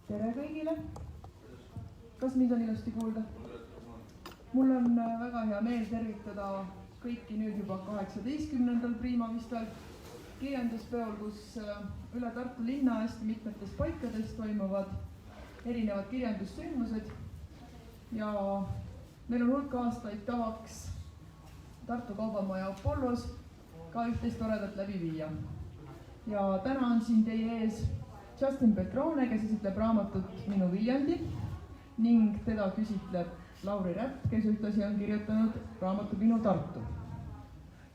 Tere kõigile! Kas mind on ilusti kuulda? Mul on väga hea meel tervitada kõiki nüüd juba 18. Priimavistvel kirjanduspeol, kus üle Tartu linna hästi mitmetes paikades toimuvad erinevad kirjandussündmused ja meil on hulk aastaid tavaks Tartu Kaubamaja Apollos ka üht-teist toredat läbi viia. Ja täna on siin teie ees Justin Petrone, kes esitleb raamatut Minu Viljandi ning teda küsitleb Lauri Räpp, kes ühtlasi on kirjutanud raamatu Minu Tartu.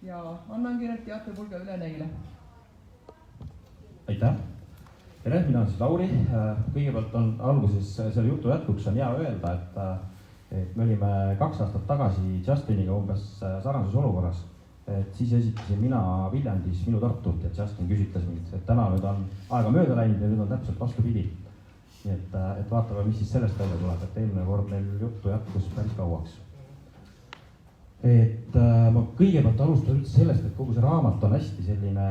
Ja annangi need teatepulga üle neile. Aitäh! Tere, mina on siis Lauri. Kõigepealt on alguses selle jutu jätkuks on hea öelda, et me olime 2 aastat tagasi Justiniga umbes sarnases olukorras. Et siis esitasin mina Viljandis Minu Tartut ja Justin küsitles mind, et täna nüüd on aega mööda läinud ja nüüd on täpselt vastupidi. Nii et vaatame, mis siis sellest välja tuleb, et eelmine kord meil juttu jätkus päris kauaks. Et ma kõigepealt alustan üldse sellest, et kogu see raamat on hästi selline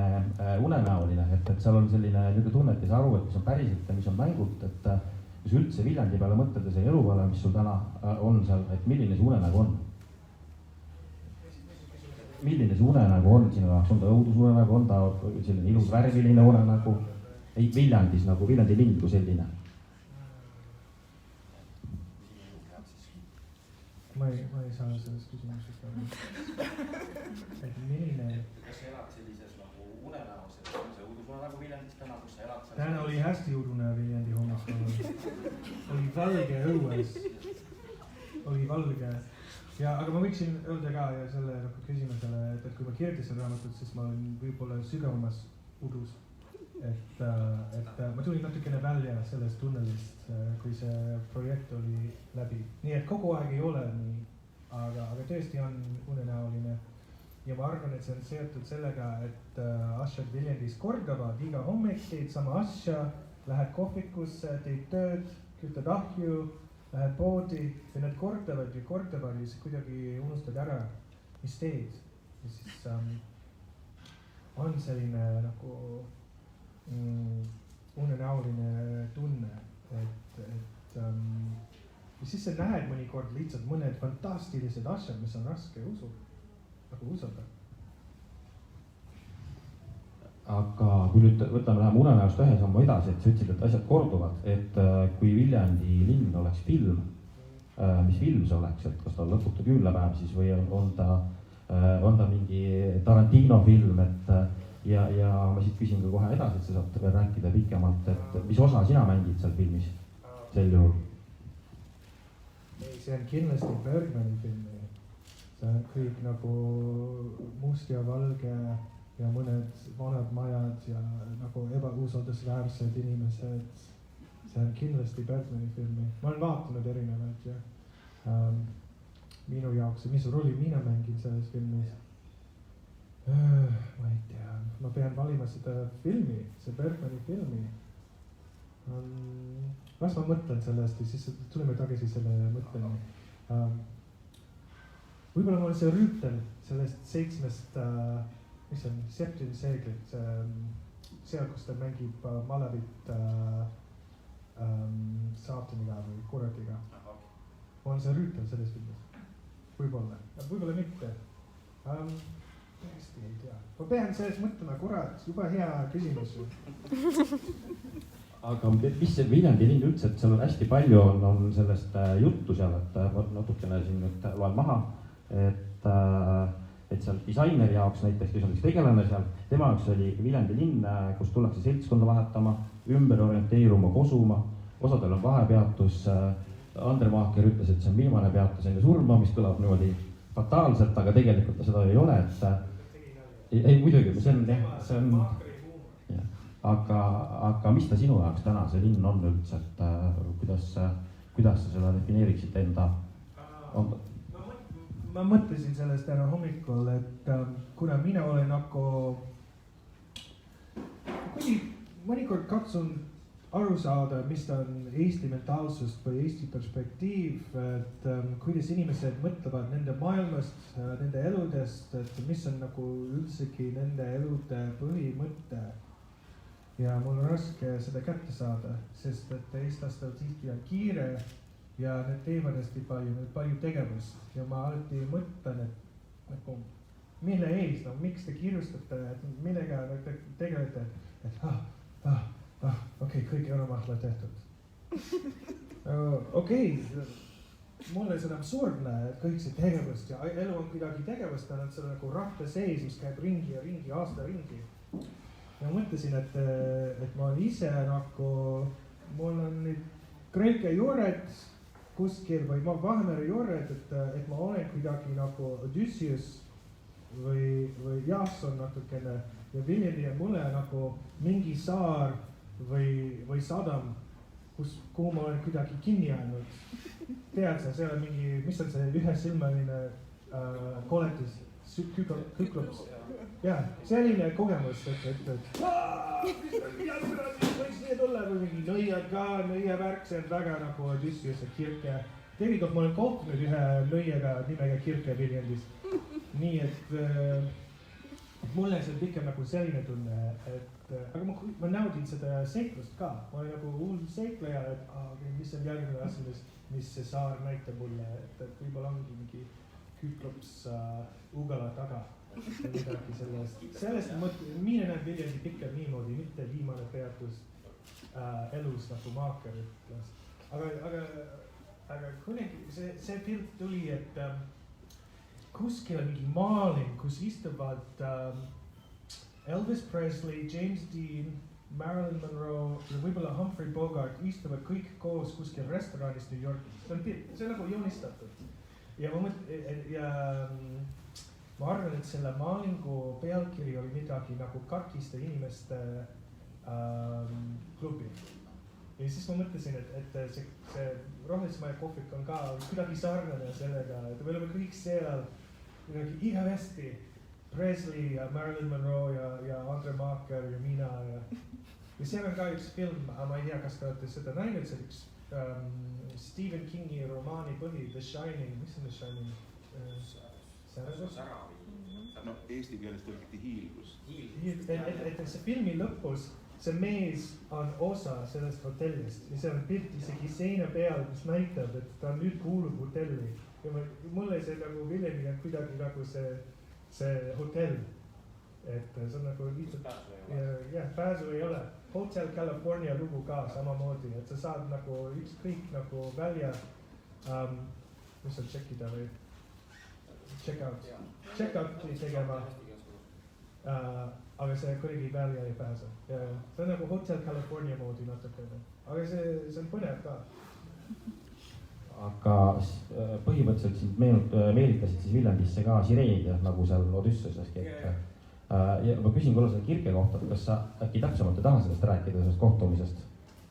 unenäoline, et seal on selline nüüd tunne, et ei saa aru, et mis on päriselt ja mis on mängult, et kui sa üldse Viljandi peale mõtled ja see elu peale, mis sul täna on seal, et milline see unenägu on? Milline see unenägu on sinu jaoks? On ta õudusunenägu, on ta selline ilus värviline unenägu? Ei, Viljandis nagu Viljandi linn kui selline. Ma ei saa sellest küsimusest aru. Et milline... Kas sa elad sellises nagu unenäos, et on see õudusunenägu Viljandis täna, kus sa elad? Täna oli hästi õudune Viljandi hommikul. Oli valge õues. Oli valge. Ja, aga ma võiksin öelda ka ja selle küsimusele, et kui ma kirjutasin raamatut, siis ma olin võib-olla sügavamas udus. Et ma tulin natukene välja sellest tunnelist, kui see projekt oli läbi. Nii et kogu aeg ei ole nii, aga tõesti on unenäoline. Ja ma arvan, et see on seotud sellega, et asjad Viljandis kordavad iga hommik, teed sama asja, lähed kohvikusse, teed tööd, kütad ahju, lähed poodi ja need kordavad ja siis kuidagi unustad ära, mis teed. Ja siis on selline nagu unenäoline tunne, ja siis sa näed mõnikord lihtsalt mõned fantastilised asjad, mis on raske usada. Aga kui nüüd võtame läheme unenäost ühe sammu edasi, et sa ütlesid, et asjad korduvad, et kui Viljandi linn oleks film, mis film see oleks, et kas ta on Lõputu küünlapäev siis või on ta mingi Tarantino film, et ja ma siit küsin ka kohe edasi, et sa saad veel rääkida pikemalt, et mis osa sina mängid seal filmis sel juhul? See on kindlasti Bergmani filmi. See on kõik nagu must ja valge ja mõned vanad majad ja nagu ebausaldusväärsed inimesed. See on kindlasti Bergmani filmi. Ma olen vaatanud erinevaid ja minu jaoks, mis rolli mina mängin selles filmis? Ma ei tea, ma pean valima seda filmi, see Bergmani filmi. Las ma mõtlen sellest ja siis tuleme tagasi selle mõtleni. Võib-olla ma olen see rüütel sellest 7, mis on Septim Seeglit, seal, kus ta mängib Malavit saataniga või kuradiga. Ma olen see rüütel selles filmis. Võib-olla mitte. Tõesti ei tea. Ma pean selles mõtlema, kurat, juba hea küsimus. Aga mis see Viljandi linn üldse, et seal on hästi palju on sellest juttu seal, et natukene siin nüüd loen maha, et seal disaineri jaoks näiteks, kes on üks tegelane seal, tema jaoks oli Viljandi linn, kus tullakse seltskonda vahetama, ümber orienteeruma, kosuma, osadel on vahepeatus. Andre Maaker ütles, et see on viimane peatus enne surma, mis kõlab niimoodi fataalselt, aga tegelikult seda ei ole, et ei muidugi, see on aga mis ta sinu jaoks täna see linn on üldse, et kuidas sa seda defineeriksid enda? Ma mõtlesin sellest täna hommikul, et kuna mina olen nagu mõnikord katsun aru saada, mis ta on Eesti mentaalsust või Eesti perspektiiv, et kuidas inimesed mõtlevad nende maailmast, nende eludest, et mis on nagu üldsegi nende elude põhimõte. ja mul on raske seda kätte saada, sest et eestlastel tihti on kiire ja need teevad hästi palju tegevust ja ma alati mõtlen, et nagu mille ees, no miks te kiirustate, et millega te tegelete, et okei, kõik Euromahla tehtud. Okei, mulle see on absurdne, et kõik see tegevust ja elu on kuidagi tegevust, on see nagu rahva sees, mis käib ringi ja ringi, aasta ringi. Ja mõtlesin, et ma olen ise nagu, mul on nüüd Kreeka juured kuskil või Vahemere juured, et ma olen kuidagi nagu Odysseus või Jason natukene ja Viljandi ja mulle nagu mingi saar või sadam, kuhu ma olen kuidagi kinni jäänud. Tead sa, see on mingi, mis on see ühesilmaline koletis, küklops. Ja, selline kogemus, et võiks nii tulla või mingi nõiad ka, nõiavärk, see on väga nagu Odysseuse kirke. Tegelikult ma olen kohtunud ühe nõiaga nimega Kirke Viljandis. Nii, et mulle see on pigem nagu selline tunne, aga ma naudin seda seiklust ka. Ma olen nagu hull seikleja, et mis on järgmine asi, mis see saar näitab mulle, et võib-olla ongi mingi küklops Ugala taga. Midagi sellest mine näeb Viljandi pikalt niimoodi, mitte viimane peatus elus nagu Maaker ütles. Aga kunagi see pilt tuli, et kuskil on mingi maalin, kus istuvad Elvis Presley, James Dean, Marilyn Monroe ja võib-olla Humphrey Bogart istuvad kõik koos kuskil restoranis New Yorkis. See on nagu joonistatud. Ja ma arvan, et selle maalingu pealkiri oli midagi nagu katkiste inimeste klubi. Ja siis ma mõtlesin, et see Rohelisemaja kohvik on ka kuidagi sarnane sellega, et me oleme kõik seal igavesti. Presley ja Marilyn Monroe ja Andre Maaker ja mina ja seal on ka üks film, ma ei tea, kas te olete seda näinud, see üks Stephen Kingi romaani põhi, The Shining, mis on The Shining? Säragus? No eesti keeles tõlgiti hiilgus. Et see filmi lõpus, see mees on osa sellest hotellist ja see on pilt isegi seina peal, mis näitab, et ta nüüd kuulub hotelli. Ja mulle see nagu Viljandi on kuidagi nagu see hotell, et see on nagu lihtsalt, jah, pääsu ei ole. Hotel California lugu ka samamoodi, et sa saad nagu ükskõik nagu välja, mis on tšekkida või check-out'i tegema, aga see kuidagi välja ei pääse. See on nagu Hotel California moodi natukene, aga see on põnev ka. Aga põhimõtteliselt sind meelitasid siis Viljandisse ka sireenid, nagu seal Odüsseuseski. Ja ma küsin korra selle kirke kohta, kas sa äkki täpsemalt ei taha sellest rääkida, sellest kohtumisest?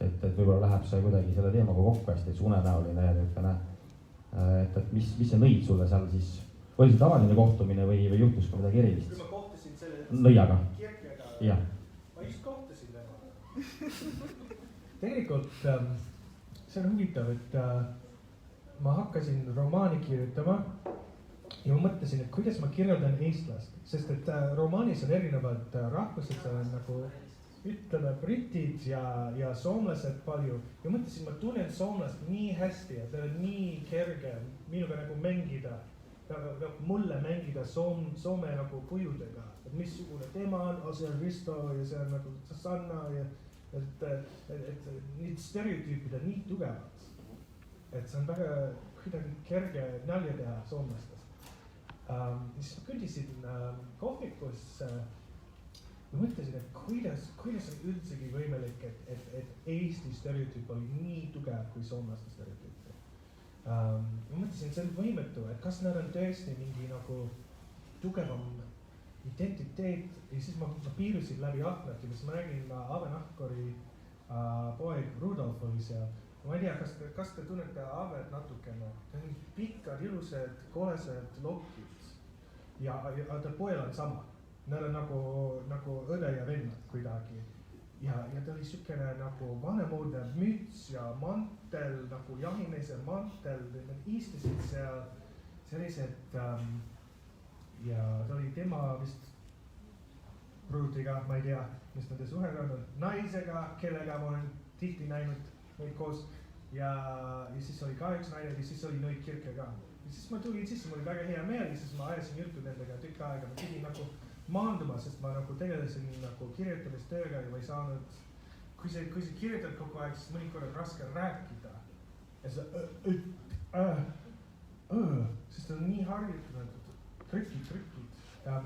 Et võib-olla läheb see kuidagi selle teemaga kokku hästi, et see unenäoline ja niisugune. Et mis see nõid sulle seal siis? Oli see tavaline kohtumine või juhtus ka midagi erilist? Kui ma kohtasin selle nõiaga. Kirkega, ma just kohtasin tema. Tegelikult see on huvitav, et ma hakkasin romaani kirjutama ja ma mõtlesin, et kuidas ma kirjeldan eestlast, sest et romaanis on erinevad rahvused, seal on nagu ütleme britid ja soomlased palju ja mõtlesin, ma tunnen soomlast nii hästi ja see on nii kerge minuga nagu mängida, mulle mängida soome nagu kujudega, et missugune tema on, see on Risto ja see on nagu Susanna ja et need stereotüüpid on nii tugevad. Et see on väga kuidagi kerge nalja teha soomlastest. Siis ma kõndisin kohvikus ja mõtlesin, et kuidas on üldsegi võimalik, et Eesti stereotüüp oli nii tugev kui soomlaste stereotüüp. Ma mõtlesin, et see on võimetu, et kas nad on tõesti mingi nagu tugevam identiteet ja siis ma piirusin läbi aknat ja siis ma nägin Ave Nahkori poeg Rudolf oli seal. Ma ei tea, kas te tunnete Avet natukene, ta on pikkad, ilusad, kolesed lokid ja ta poel on sama. Nad on nagu õde ja vennad kuidagi ja ta oli siukene nagu vanemoodne müts ja mantel, nagu jahimeese mantel, nad istusid seal sellised ja ta oli tema vist pruutiga, ma ei tea, mis nende suhe on naisega, kellega ma olen tihti näinud neid koos ja siis oli ka üks naine ja siis oli Noit Kirke ka. Ja siis ma tulin sisse, mul oli väga hea meel ja siis ma ajasin juttu nendega tükk aega, ma pidin nagu maanduma, sest ma nagu tegelesin nagu kirjutamistööga ja ma ei saanud, kui sa kirjutad kogu aeg, siis mõnikord on raske rääkida ja sa sest on nii harjutanud, trükid ja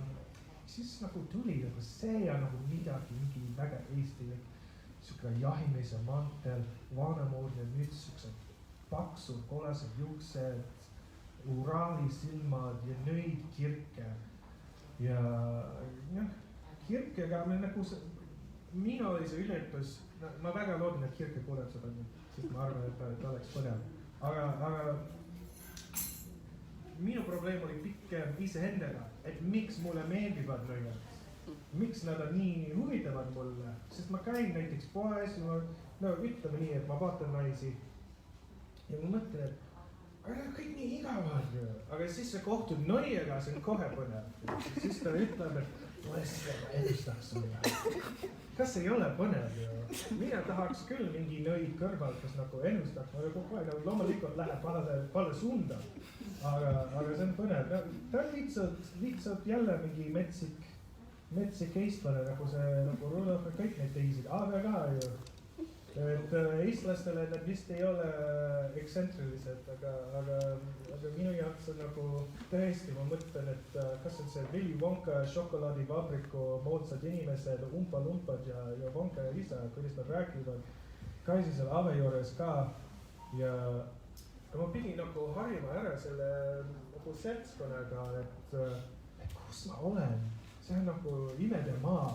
siis nagu tuli nagu see ja nagu midagi, mingi väga eestilik, siuke jahimees ja mantel, vanamoodne müts, siuksed paksud, kolased juuksed, Uraali silmad ja Noit Kirke ja jah, Kirkega me nagu, minu oli see üllatus, ma väga loodan, et Kirke kuuleb seda, sest ma arvan, et ta oleks põnev, aga minu probleem oli pikem iseendaga, et miks mulle meeldivad nõiad, miks nad on nii huvitavad mulle, sest ma käin näiteks poes ja no ütleme nii, et ma vaatan naisi ja ma mõtlen, et kõik nii igavad ju, aga siis sa kohtud nõiaga, see on kohe põnev. Siis ta ütleb, et ma seda edustaks sulle. Kas ei ole põnev ju? Mina tahaks küll mingi nõid kõrval, kes nagu ennustaks, aga kogu aeg loomulikult läheb vale suunda. Aga see on põnev. Ta on lihtsalt jälle mingi metsik eestlane, nagu see Rudolf ja kõik need teisid, aga ka ju. Et eestlastele need vist ei ole eksentrilised, aga minu jaoks on nagu tõesti, ma mõtlen, et kas on see Willy Wonka šokolaadivabriku moodsad inimesed, Umpa-Lumpad ja Wonka ja isa, kuidas nad räägivad, käisin seal Ave juures ka ja ma pidin nagu harjuma ära selle nagu seltskonnaga, et kus ma olen, see on nagu imede maa,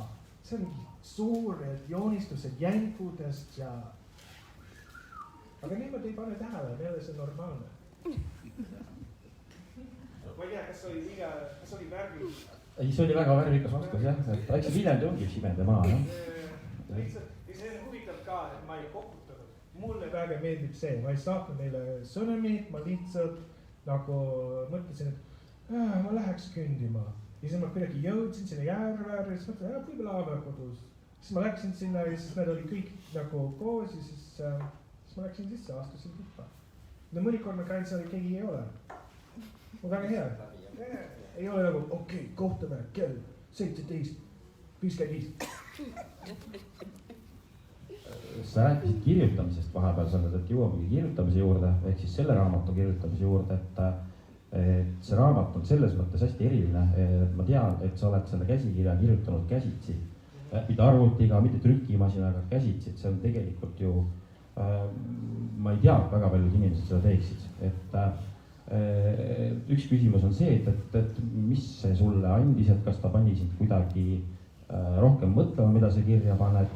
see on suured joonistused jänkudest ja aga niimoodi ei pane tähele, meile see on normaalne. Ma ei tea, kas oli värvi? Ei, see oli väga värvikas vastus jah, et eks see Viljandi ongi üks imede maa, jah. Lihtsalt, ja see huvitab ka, et ma ei koputanud. Mulle väga meeldib see, ma ei saatnud neile sõnumit, ma lihtsalt nagu mõtlesin, et ma läheks kõndima. Ja siis ma kuidagi jõudsin sinna järve ja siis mõtlesin, võib-olla Ave kodus. Siis ma läksin sinna ja siis nad olid kõik nagu koos ja siis ma läksin sisse, astusin tuppa. No mõnikord ma käin seal ja keegi ei ole. On väga hea. Ei ole nagu, okei, kohtume kell 17:55. Sa rääkisid kirjutamisest vahepeal, sa oled, et jõuamegi kirjutamise juurde, ehk siis selle raamatu kirjutamise juurde, et see raamat on selles mõttes hästi eriline. Ma tean, et sa oled selle käsikirja kirjutanud käsitsi, mitte arvutiga, mitte trükimasinaga käsitsi, et see on tegelikult ju, ma ei tea, väga paljud inimesed seda teeksid. Et üks küsimus on see, et mis see sulle andis, et kas ta pani sind kuidagi rohkem mõtlema, mida sa kirja paned,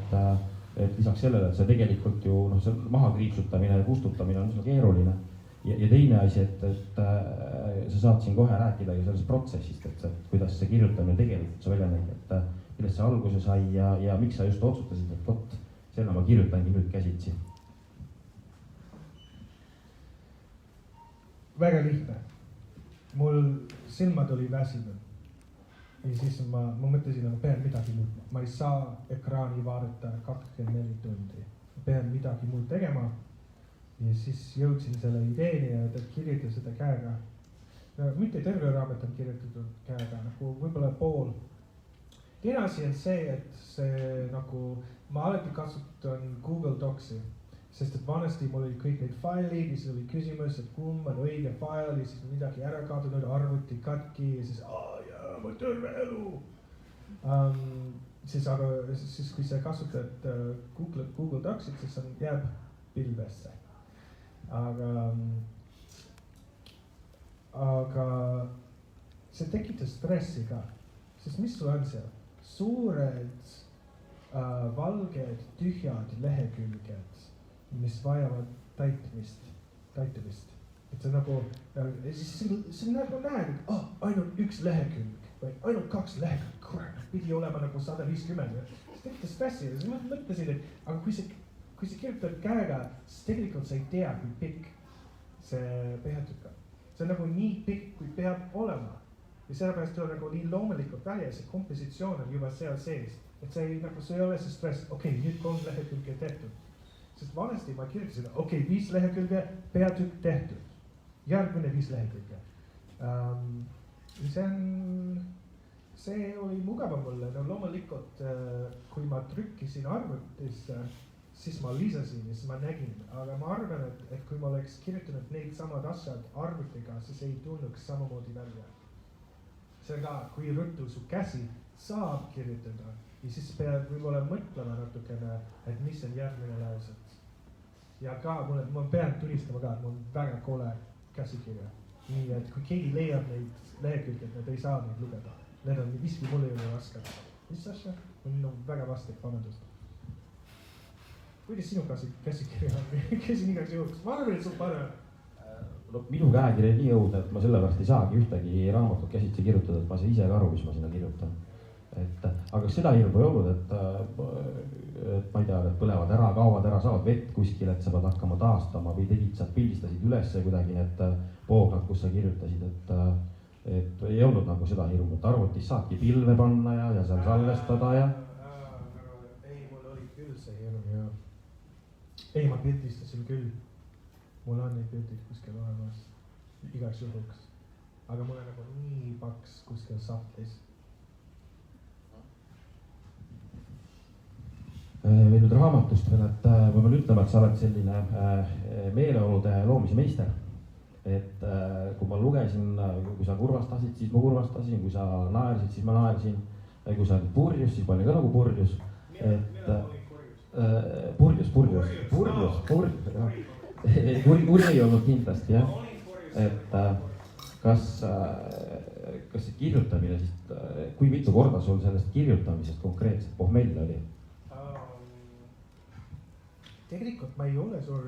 et lisaks sellele, et see tegelikult ju see maha kriipsutamine ja kustutamine on üsna keeruline. Ja teine asi, et sa saad siin kohe rääkida sellest protsessist, et kuidas see kirjutamine tegelikult see välja näib, et millest see alguse sai ja miks sa just otsustasid, et vot, selle ma kirjutangi nüüd käsitsi. Väga lihtne. Mul silmad oli väsinud. Ja siis ma mõtlesin, et ma pean midagi muutma. Ma ei saa ekraani vaadata 24 tundi. Ma pean midagi muud tegema. Ja siis jõudsin selle ideeni, et kirjutada seda käega. Mitte terve raamat on kirjutatud käega, nagu võib-olla pool. Teine asi on see, et see nagu, ma alati kasutan Google Docsi, sest et vanasti mul oli kõik need failid ja siis oli küsimus, et kumb on õige fail ja siis midagi ära kaotatud, arvuti katki ja siis, ma terve elu. Siis kui sa kasutad Google Docsit, siis jääb pilvesse. Aga see tekitas stressi ka, sest mis sul on seal? Suured, valged, tühjad lehekülged, mis vajavad täitumist. Et see nagu, siis nagu näed, et ainult üks lehekülg või ainult 2 lehekülg, kurat, pidi olema nagu 150. See tekitas stressi ja siis mõtlesin, et aga kui sa kirjutad käega, siis tegelikult sa ei tea, kui pikk see peatükk on. See on nagu nii pikk, kui peab olema. Ja sellepärast tuleb nagu nii loomulikult välja, see kompositsioon on juba seal sees. et see ei, nagu see ei ole see stress, okei, nüüd 3 lehekülge tehtud. Sest vanasti ma kirjutasin, okei, 5 lehekülge, peatükk tehtud. Järgmine 5 lehekülge. See oli mugavam mulle, no loomulikult kui ma trükkisin arvutisse, siis ma lisasin ja siis ma nägin, aga ma arvan, et kui ma oleks kirjutanud neid samad asjad arvutiga, siis ei tulnuks samamoodi välja. See ka, kui ruttu su käsi saab kirjutada ja siis pead võib-olla mõtlema natukene, et mis on järgmine laused. Ja ka ma pean tunnistama ka, et mul on väga kole käsikirja. Nii et kui keegi leiab neid lehekülge, et nad ei saa neid lugeda. Need on miski mulle ei ole raske. Mis asja? On väga vastik, vabandust. Kuidas sinu käsikirja on? Käsin igaks juhuks. Ma arvan, et sul parem. No, minu käekiri on nii õudne, et ma sellepärast ei saagi ühtegi raamatut käsitsi kirjutada, et ma ei ise ka aru, mis ma sinna kirjutan. Aga seda hirmu ei olnud, et ma ei tea, et põlevad ära, kaovad ära, saavad vett kuskil, et sa pead hakkama taastama või tegid, sa pildistasid üles kuidagi need poognad, kus sa kirjutasid, et ei olnud nagu seda hirmu, et arvutis saadki pilve panna ja seal salvestada ja. Ei, mul oli küll see hirm ja ei, ma pildistasin küll. Mul on neid pildid kuskil olemas igaks juhuks, aga mul on nagu nii paks kuskil sahtlis. Või nüüd raamatust veel, et ma pean ütlema, et sa oled selline meeleolude loomise meister. Et kui ma lugesin, kui sa kurvastasid, siis ma kurvastasin, kui sa naersid, siis ma naersin. Kui sa olid purjus, siis ma olin ka nagu purjus. Kuri ei olnud kindlasti, jah. Et kas see kirjutamine siis, kui mitu korda sul sellest kirjutamisest konkreetselt pohmell oli? Tegelikult ma ei ole suur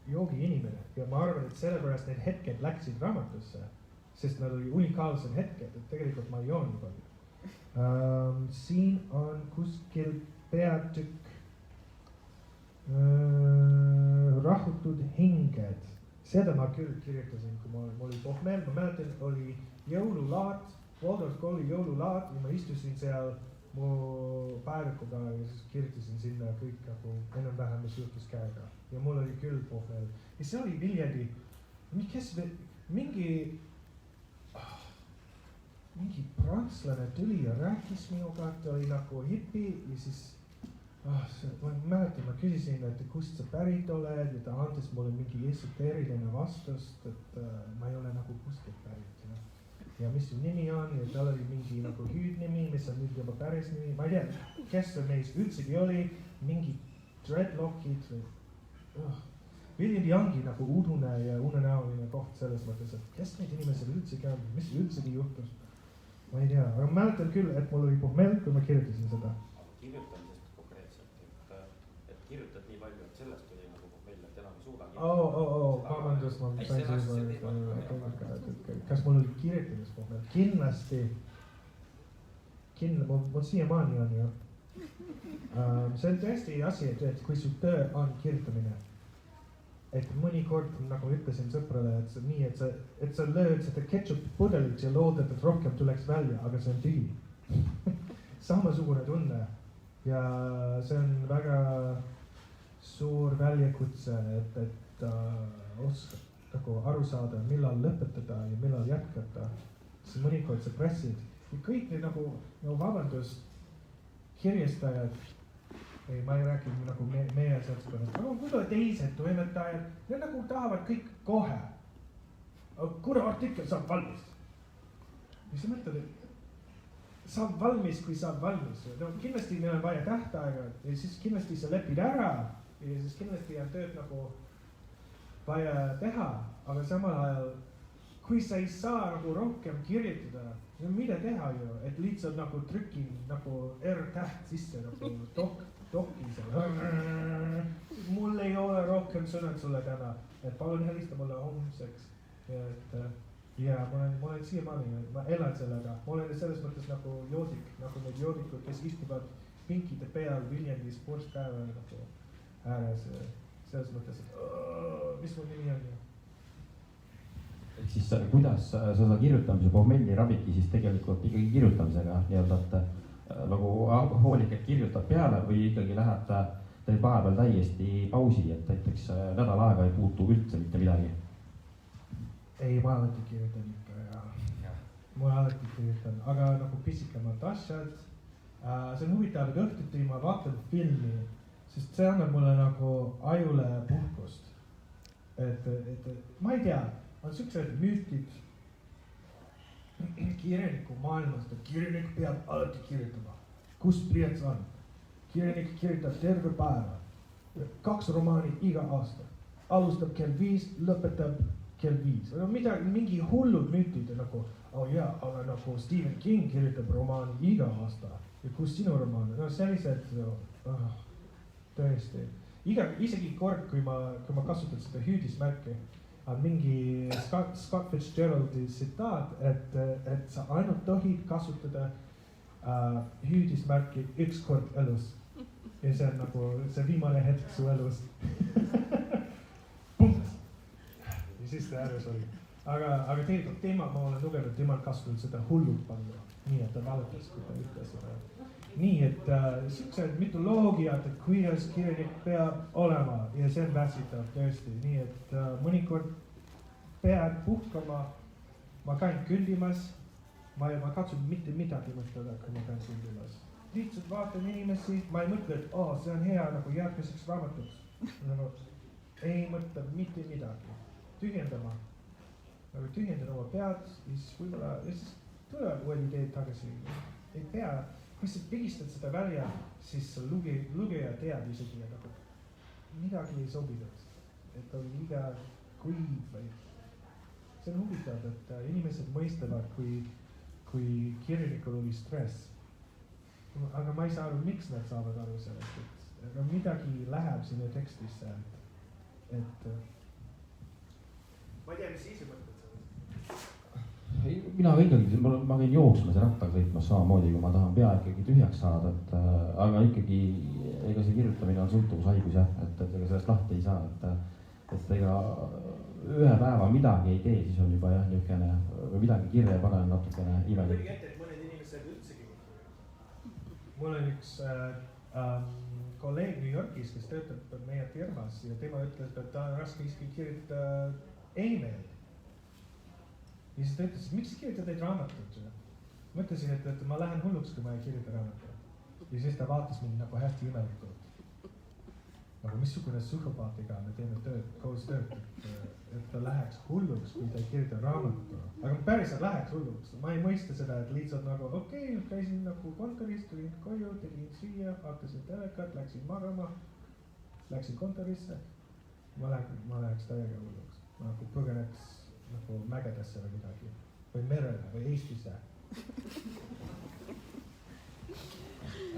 joogi inimene ja ma arvan, et sellepärast need hetked läksid raamatusse, sest nad oli unikaalsed hetked, et tegelikult ma ei joon nii palju. Siin on kuskil peatükk rahutud hinged. Seda ma küll kirjutasin, kui ma oli pohmell. Ma mäletan, oli jõululaat, Waldorf kooli jõululaat ja ma istusin seal mu päevikuga ja siis kirjutasin sinna kõik nagu enam-vähem, mis juhtus käega. Ja mul oli küll pohmell. Ja see oli Viljandi, mingi prantslane tuli ja rääkis minuga, et oli nagu hipi ja siis ma mäletan, ma küsisin, et kust sa pärit oled ja ta andis mulle mingi esoteeriline vastust, et ma ei ole nagu kuskilt pärit. Ja mis su nimi on ja tal oli mingi nagu hüüdnimi, mis on nüüd juba päris nimi. Ma ei tea, kes see meis üldsegi oli, mingi dreadlockid või Viljandi ongi nagu udune ja unenäoline koht selles mõttes, et kes neid inimesed üldsegi on, mis üldsegi juhtus. Ma ei tea, aga ma mäletan küll, et mul oli pohmell, kui ma kirjutasin seda. Kirjutamisest konkreetselt, et kirjutad nii palju, et sellest oli nagu pohmell, et enam ei suuda. Vabandust, ma sain seda, kas mul oli kirjutamis pohmell? Kindlasti, mul siiamaani on ju. See on tõesti asi, et kui su töö on kirjutamine, et mõnikord, nagu ütlesin sõprale, et see nii, et sa lööd seda ketchup pudelit ja loodad, et rohkem tuleks välja, aga see on tühi. Samasugune tunne ja see on väga suur väljakutse, et oskad nagu aru saada, millal lõpetada ja millal jätkata. Siis mõnikord sa pressid ja kõik need nagu, vabandust, kirjastajad, ei, ma ei rääkinud nagu meie seltskonnast, aga võib-olla teised toimetajad, need nagu tahavad kõik kohe. Kuna artikkel saab valmis? Mis sa mõtled, et saab valmis, kui saab valmis? No kindlasti meil on vaja tähtaega ja siis kindlasti sa lepid ära ja siis kindlasti on tööd nagu vaja teha, aga samal ajal, kui sa ei saa nagu rohkem kirjutada, no mida teha ju, et lihtsalt nagu trükin nagu R-täht sisse nagu dokki seal. Mul ei ole rohkem sõnad sulle täna, et palun helista mulle homseks. Ja ma olen siiamaani, ma elan sellega. Ma olen selles mõttes nagu joodik, nagu need joodikud, kes istuvad pinkide peal Viljandis sportspäeva nagu ääres. Selles mõttes, et mis mu nimi on ju? Ehk siis kuidas sa seda kirjutamise pohmelli rabidki siis tegelikult ikkagi kirjutamisega nii-öelda, et nagu hoolikalt kirjutad peale või ikkagi lähed, teed vahepeal täiesti pausi, et näiteks nädal aega ei puutu üldse mitte midagi? ei, ma alati kirjutan ikka ja ma alati kirjutan, aga nagu pisikemad asjad. See on huvitav, et õhtuti ma vaatan filmi, sest see annab mulle nagu ajule puhkust. Et ma ei tea, on siuksed müütid kirjaniku maailmast, et kirjanik peab alati kirjutama. Kus pliiats on? Kirjanik kirjutab terve päeva, 2 romaani iga aasta. Alustab kell 5, lõpetab kell 5. No mingi hullud müütid nagu, aga nagu Stephen King kirjutab romaani iga aasta. Ja kus sinu romaan? No sellised, tõesti. Isegi kord, kui ma kasutan seda hüüdismärki, on mingi Scott Fitzgeraldi tsitaat, et sa ainult tohid kasutada hüüdismärki 1 kord elus. Ja see on nagu see viimane hetk su elus. Punkt. Ja siis ta ärves oli. Aga tegelikult ma olen lugenud, temal kasutanud seda hullult palju. Nii, et ta valetas, kui ta ütles. Nii, et siuksed mütoloogiad, et kuidas kirjanik peab olema ja see on väsitav tõesti. Nii, et mõnikord pead puhkama, ma käin kõndimas, ma katsun mitte midagi mõtleda, kui ma käin kõndimas. Lihtsalt vaatan inimesi, ma ei mõtle, et see on hea nagu järgmiseks raamatuks. Nagu, ei mõtle mitte midagi. Tühjendama. Nagu tühjendan oma pead, siis võib-olla, ja siis tulevad uued ideed tagasi. Ei pea, kui sa pigistad seda välja, siis lugeja teab isegi nagu midagi ei sobinud. Et on liiga kuiv või. See on huvitav, et inimesed mõistavad, kui kirjanikul oli stress. Aga ma ei saa aru, miks nad saavad aru sellest, et midagi läheb sinna tekstisse, et ma ei tea, mis ise mõtled sellest? Mina ka ikkagi, ma käin jooksmas ja rattaga sõitmas samamoodi, kui ma tahan pea ikkagi tühjaks saada, aga ikkagi ega see kirjutamine on sõltuvushaigus jah, et ega sellest lahti ei saa, et ega ühe päeva midagi ei tee, siis on juba jah, niisugune või midagi kirja ja panen natukene imelik. Kuigi ette, et mõned inimesed üldsegi kirjutavad. Mul on üks kolleeg New Yorgis, kes töötab meie firmas ja tema ütles, et ta on raske isegi kirjutada e-mail. Ja siis ta ütles, et miks sa kirjutad neid raamatut? Ma ütlesin, et ma lähen hulluks, kui ma ei kirjuta raamatut. Ja siis ta vaatas mind nagu hästi imelikult. Nagu missugune psühhopaatiga me teeme koos tööd, et ta läheks hulluks, kui ta ei kirjuta raamatut. Aga päriselt läheks hulluks. Ma ei mõista seda, et lihtsalt nagu okei, käisin nagu kontoris, tulin koju, tegin süüa, vaatasin telekat, läksin magama, läksin kontorisse. Ma läheks täiega hulluks. Nagu põgeneks nagu mägedesse või midagi. Või merele või Eestisse.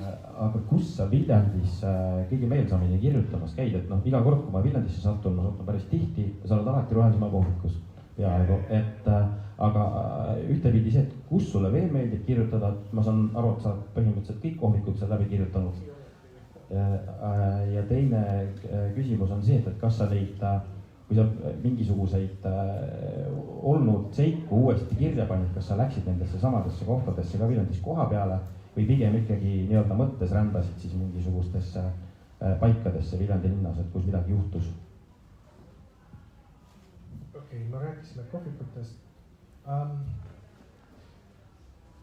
Aga kus sa Viljandis kõige meelsamini kirjutamas käid, et iga kord, kui ma Viljandisse satun, ma satun päris tihti, sa oled alati Rohelisema kohvikus peaaegu, et aga ühtepidi see, et kus sulle veel meeldib kirjutada, ma saan aru, et sa oled põhimõtteliselt kõik kohvikud seal läbi kirjutanud. Ja teine küsimus on see, et kas sa neid, kui sa mingisuguseid olnud seiku uuesti kirja panid, kas sa läksid nendesse samadesse kohtadesse ka Viljandis koha peale või pigem ikkagi nii-öelda mõttes rändasid siis mingisugustesse paikadesse Viljandi linnas, et kus midagi juhtus? Okei, me rääkisime kohvikutest.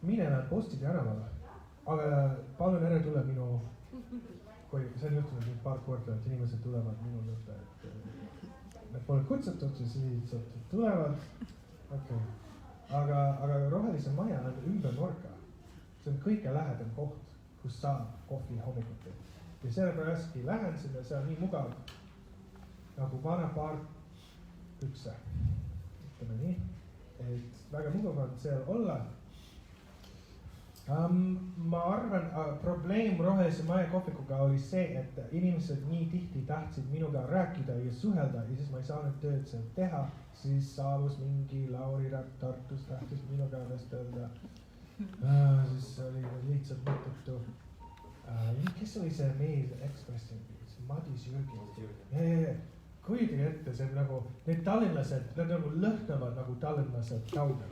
Mine elan Posti tänavale, aga palun ära tule minu koju. See on juhtunud nüüd paar korda, et inimesed tulevad minu juurde, et nad pole kutsutud, siis lihtsalt tulevad. Okay. Aga Rohelise maja on ümber nurka. See on kõige lähedam koht, kus saab kohvi hommikuti. Ja sellepärast lähen sinna, see on nii mugav nagu vana paar ükse. Ütleme nii, et väga mugav on seal olla. Ma arvan, probleem Rohelise maja kohvikuga oli see, et inimesed nii tihti tahtsid minuga rääkida ja suhelda ja siis ma ei saanud tööd seal teha. Siis saabus mingi Lauri Rapp Tartus, tahtis minuga vestelda. Siis oli lihtsalt mõttetu. Kes oli see mees ekspressioon? Madis Jürgen. Kujutage ette, see on nagu, need tallinlased, nad nagu lõhnavad nagu tallinlased kaugel.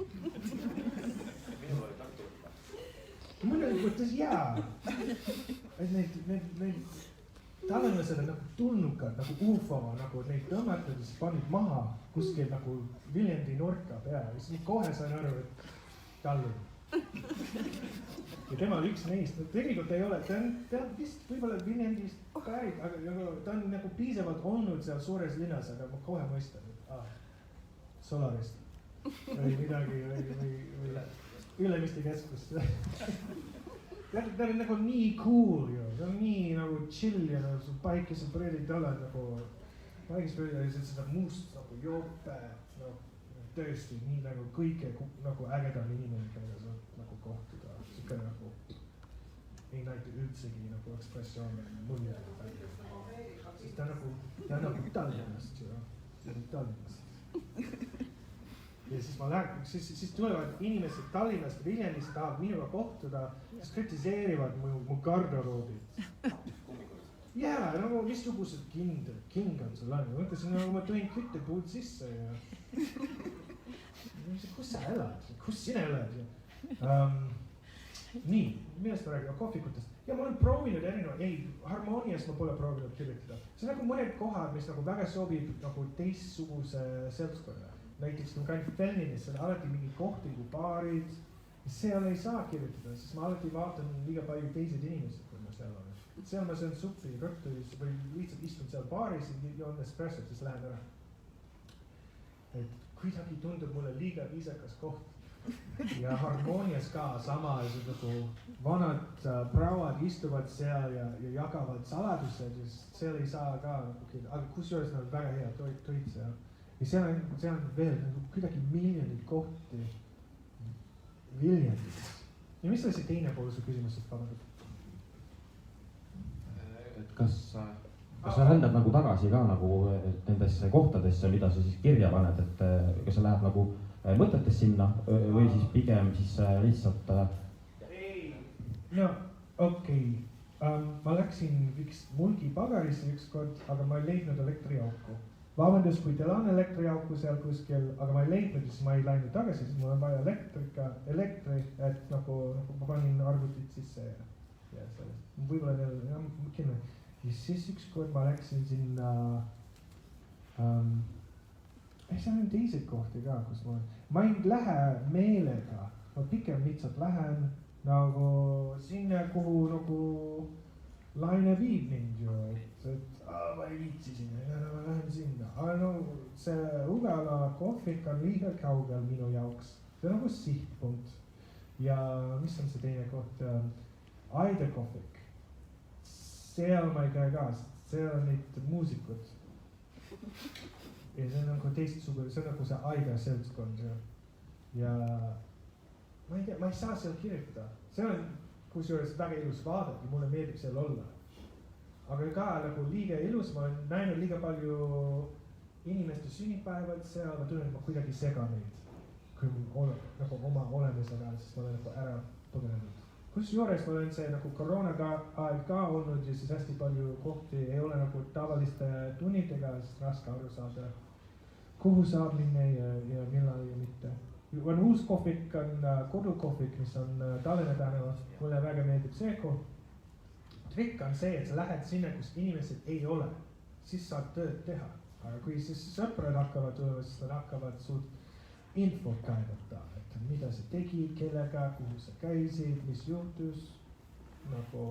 mõnes mõttes jaa. Et need tallinlased on nagu tulnukad, nagu UFO, nagu neid tõmmata ja siis panid maha kuskil nagu Viljandi nurka pea. Ja siis kohe sain aru, et Tallinn. Ja tema oli üks neist. Tegelikult ei ole, ta on vist võib-olla Viljandist pärit, aga ta on nagu piisavalt olnud seal suures linnas, aga ma kohe mõistan, et Solarist või midagi või Ülemiste keskust. Ta on nagu nii cool ju, ta on nii nagu chill ja nagu su päikeseprillid talle nagu, päikeseprillid ja seda must nagu jope, no tõesti nii nagu kõige nagu ägedam inimene, kellega sa nagu kohtuda, siuke nagu ei näita üldsegi nagu ekspressioone mulje. Sest ta nagu Tallinnast ju, Tallinnast. Ja siis ma lähen, siis tulevad inimesed Tallinnast, Viljandist tahavad minuga kohtuda, siis kritiseerivad mu garderoobid. Jaa, nagu missugused kingad sul on. Ma mõtlesin, nagu ma tõin küttepuud sisse ja kus sa elad? Kus sina elad? Nii, millest ma räägin? Kohvikutest. Ja ma olen proovinud Harmoonias ma pole proovinud kirjutada. See on nagu mõned kohad, mis nagu väga sobib nagu teistsuguse seltskonna. Näiteks kui ma käin Felninis, seal on alati mingi kohti kui baarid. Seal ei saa kirjutada, sest ma alati vaatan liiga palju teised inimesed, kui ma seal olen. Seal ma söön suppi rõhtu või lihtsalt istun seal baaris ja joon espressot, siis lähen ära. Et kuidagi tundub mulle liiga viisakas koht. Ja Harmoonias ka sama, nagu vanad prauad istuvad seal ja jagavad saladused ja seal ei saa ka, aga kusjuures nad on väga hea toit seal. Ja seal on veel kuidagi miljonid kohti Viljandis. Ja mis oli see teine pool su küsimusest vabandab? Et kas sa rändad nagu tagasi ka nagu nendesse kohtadesse, mida sa siis kirja paned, et kas sa lähed nagu mõtetes sinna või siis pigem siis lihtsalt... No okei. Ma läksin üks mulgipagarisse ükskord, aga ma ei leidnud elektriauku. Vabandust, kui teil on elektriauku seal kuskil, aga ma ei leidnud, siis ma ei läinud tagasi, siis mul on vaja elektri, et nagu ma panin arvutit sisse ja sellest. Võib-olla neil, ja siis ükskord ma läksin sinna, seal on teised kohti ka, kus ma ei lähe meelega, ma pigem lihtsalt lähen nagu sinna, kuhu nagu laine viib mind ju, et ma ei viitsi sinna, ma lähen sinna. Aga no see Ugala kohvik on liiga kaugel minu jaoks. See on nagu sihtpunkt. Ja mis on see teine koht? Aida kohvik. Seal ma ei käi ka, seal on neid muusikud. Ja see on nagu teistsugune, see on nagu see Aida seltskond. Ja ma ei tea, ma ei saa seal kirjutada. See on kusjuures väga ilus vaadata, mulle meeldib seal olla. Aga ka nagu liiga ilus, ma olen näinud liiga palju inimeste sünnipäevad seal, ma tunnen, et ma kuidagi segan neid. Kui nagu oma olemisega, siis ma olen nagu ära põgenenud. Kusjuures ma olen see nagu koroonaga aeg ka olnud ja siis hästi palju kohti ei ole nagu tavaliste tunnidega, siis raske aru saada, kuhu saab minna ja millal ja mitte. On uus kohvik, on kodukohvik, mis on Tallinna tänaval, mulle väga meeldib see koht. Trikk on see, et sa lähed sinna, kus inimesed ei ole, siis saad tööd teha. Aga kui siis sõprad hakkavad tulema, siis nad hakkavad suht infot kaevata, et mida sa tegid, kellega, kuhu sa käisid, mis juhtus, nagu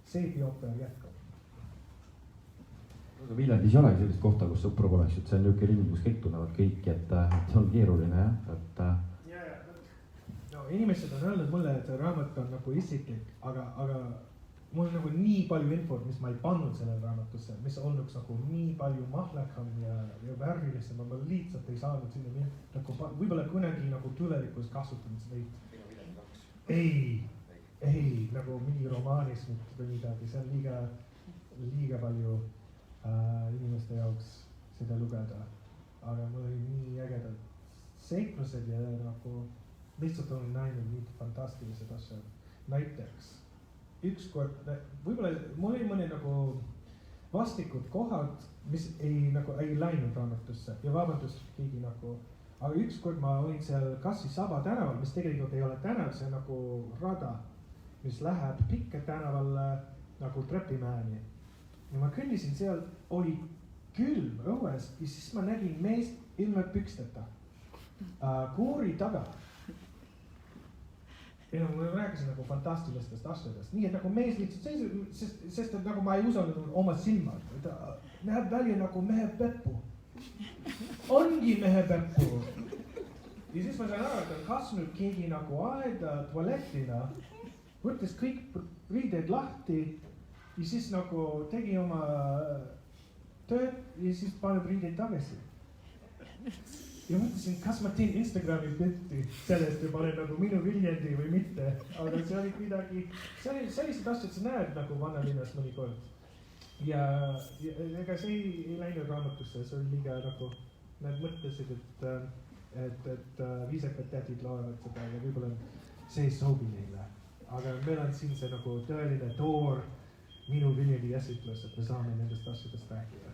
seebioper jätkab. Viljandis ei olegi sellist kohta, kus sõpru poleks, et see on niisugune linn, kus kõik tunnevad kõiki, et see on keeruline jah, et... No inimesed on öelnud mulle, et raamat on nagu isiklik, aga mul on nagu nii palju infot, mis ma ei pannud sellele raamatusse, mis olnuks nagu nii palju mahlakam ja värvilisem, ma lihtsalt ei saanud sinna minna. Nagu võib-olla kunagi nagu tulevikus kasutanud neid. Ei, nagu mingi romaanis või midagi, see on liiga palju inimeste jaoks seda lugeda. Aga mul oli nii ägedad seiklused ja nagu lihtsalt olen näinud nii fantastilised asjad. Näiteks ükskord, võib-olla mul oli mõni nagu vastikud kohad, mis ei läinud raamatusse ja vabandust keegi nagu, aga ükskord ma olin seal Kassi Saba tänaval, mis tegelikult ei ole tänav, see on nagu rada mis läheb Pikka tänavale nagu Trepimäeni. Ja ma kõndisin seal, oli külm õues ja siis ma nägin meest ilma püksteta koori taga. Ja ma rääkisin nagu fantastilistest asjadest, nii et nagu mees lihtsalt sest nagu ma ei usanud oma silmad, ta näeb välja nagu mehe peppu. Ongi mehe peppu. Ja siis ma sain aru, et on kasvanud keegi nagu aeda tualettina, võttes kõik riided lahti ja siis nagu tegi oma tööd ja siis paneb riided tagasi. Ja mõtlesin, kas ma teen Instagrami pilti sellest ja panen nagu minu Viljandi või mitte, aga see oli midagi, sellised asjad sa näed nagu vanalinnas mõnikord. Ja ega see ei läinud raamatusse, see oli liiga nagu, nad mõtlesid, et viisakad tädid loevad seda ja võib-olla see ei sobi neile. Aga meil on siin see nagu tõeline toor minu Viljandi esitlus, et me saame nendest asjadest rääkida.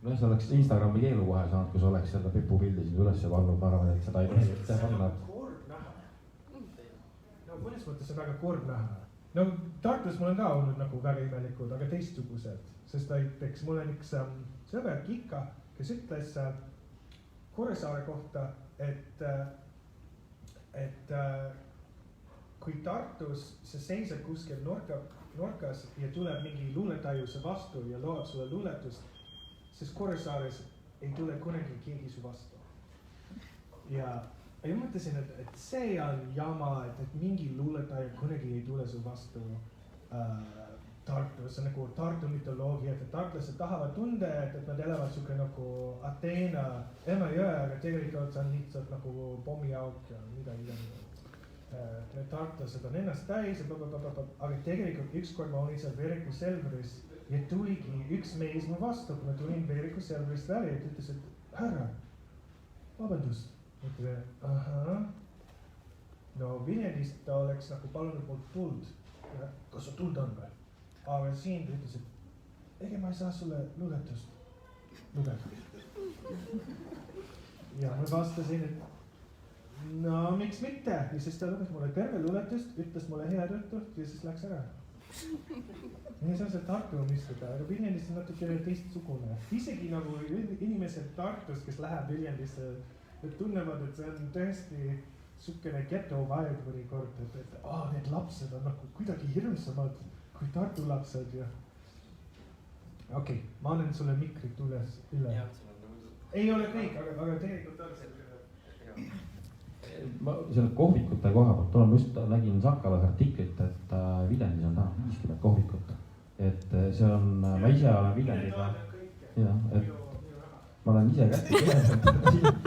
No see oleks Instagrami keelu kohe saanud, kui sa oleks seda Pepu pildi siin üles pannud, ma arvan, et seda ei tohi panna. Kord näha. No mõnes mõttes on väga kord näha. No Tartus mul on ka olnud nagu väga imelikud, aga teistsugused. Sest näiteks mul on üks sõber Kika, kes ütles Kuressaare kohta, et kui Tartus sa seisad kuskil nurkas ja tuleb mingi luuletajuse vastu ja lood sulle luuletust, sest Kuressaares ei tule kunagi keegi su vastu. Ja mõtlesin, et see on jama, et mingi luuletaja kunagi ei tule su vastu Tartus. See on nagu Tartu mütoloogia, et tartlased tahavad tunde, et nad elavad suke nagu Ateena, Emajõe, aga tegelikult on lihtsalt nagu pommiauk ja midagi. Need tartlased on ennast täis, aga tegelikult ükskord ma olin seal Veeriku Selveris ja tuligi üks mees mu vastu, kui ma tulin Veeriku Selverist välja, et ütles, et härra, vabandust. Ütlen, no Viljandist ta oleks nagu palunud mult tuld. Kas su tuld on või? Aga siin ta ütles, et ega ma ei saa sulle luuletust lugeda. Ja ma vastasin, et no miks mitte? Ja siis ta luges mulle terve luuletust, ütles mulle head õhtut ja siis läks ära. Ja see on see Tartu mõistega, aga Viljandis on natuke teistsugune. Isegi nagu inimesed Tartus, kes läheb Viljandisse, nad tunnevad, et see on tõesti sukene ghetto vibe mõnikord, et need lapsed on nagu kuidagi hirmsamad kui Tartu lapsed ja okei, ma annan sulle mikrit üle. Ei ole kõik, aga tegelikult on see. Ma selle kohvikute koha pealt olen just nägin Sakalas artiklit, et Viljandis on täna 50 kohvikut. Et see on, ma ise olen Viljandiga, et ma olen ise kätte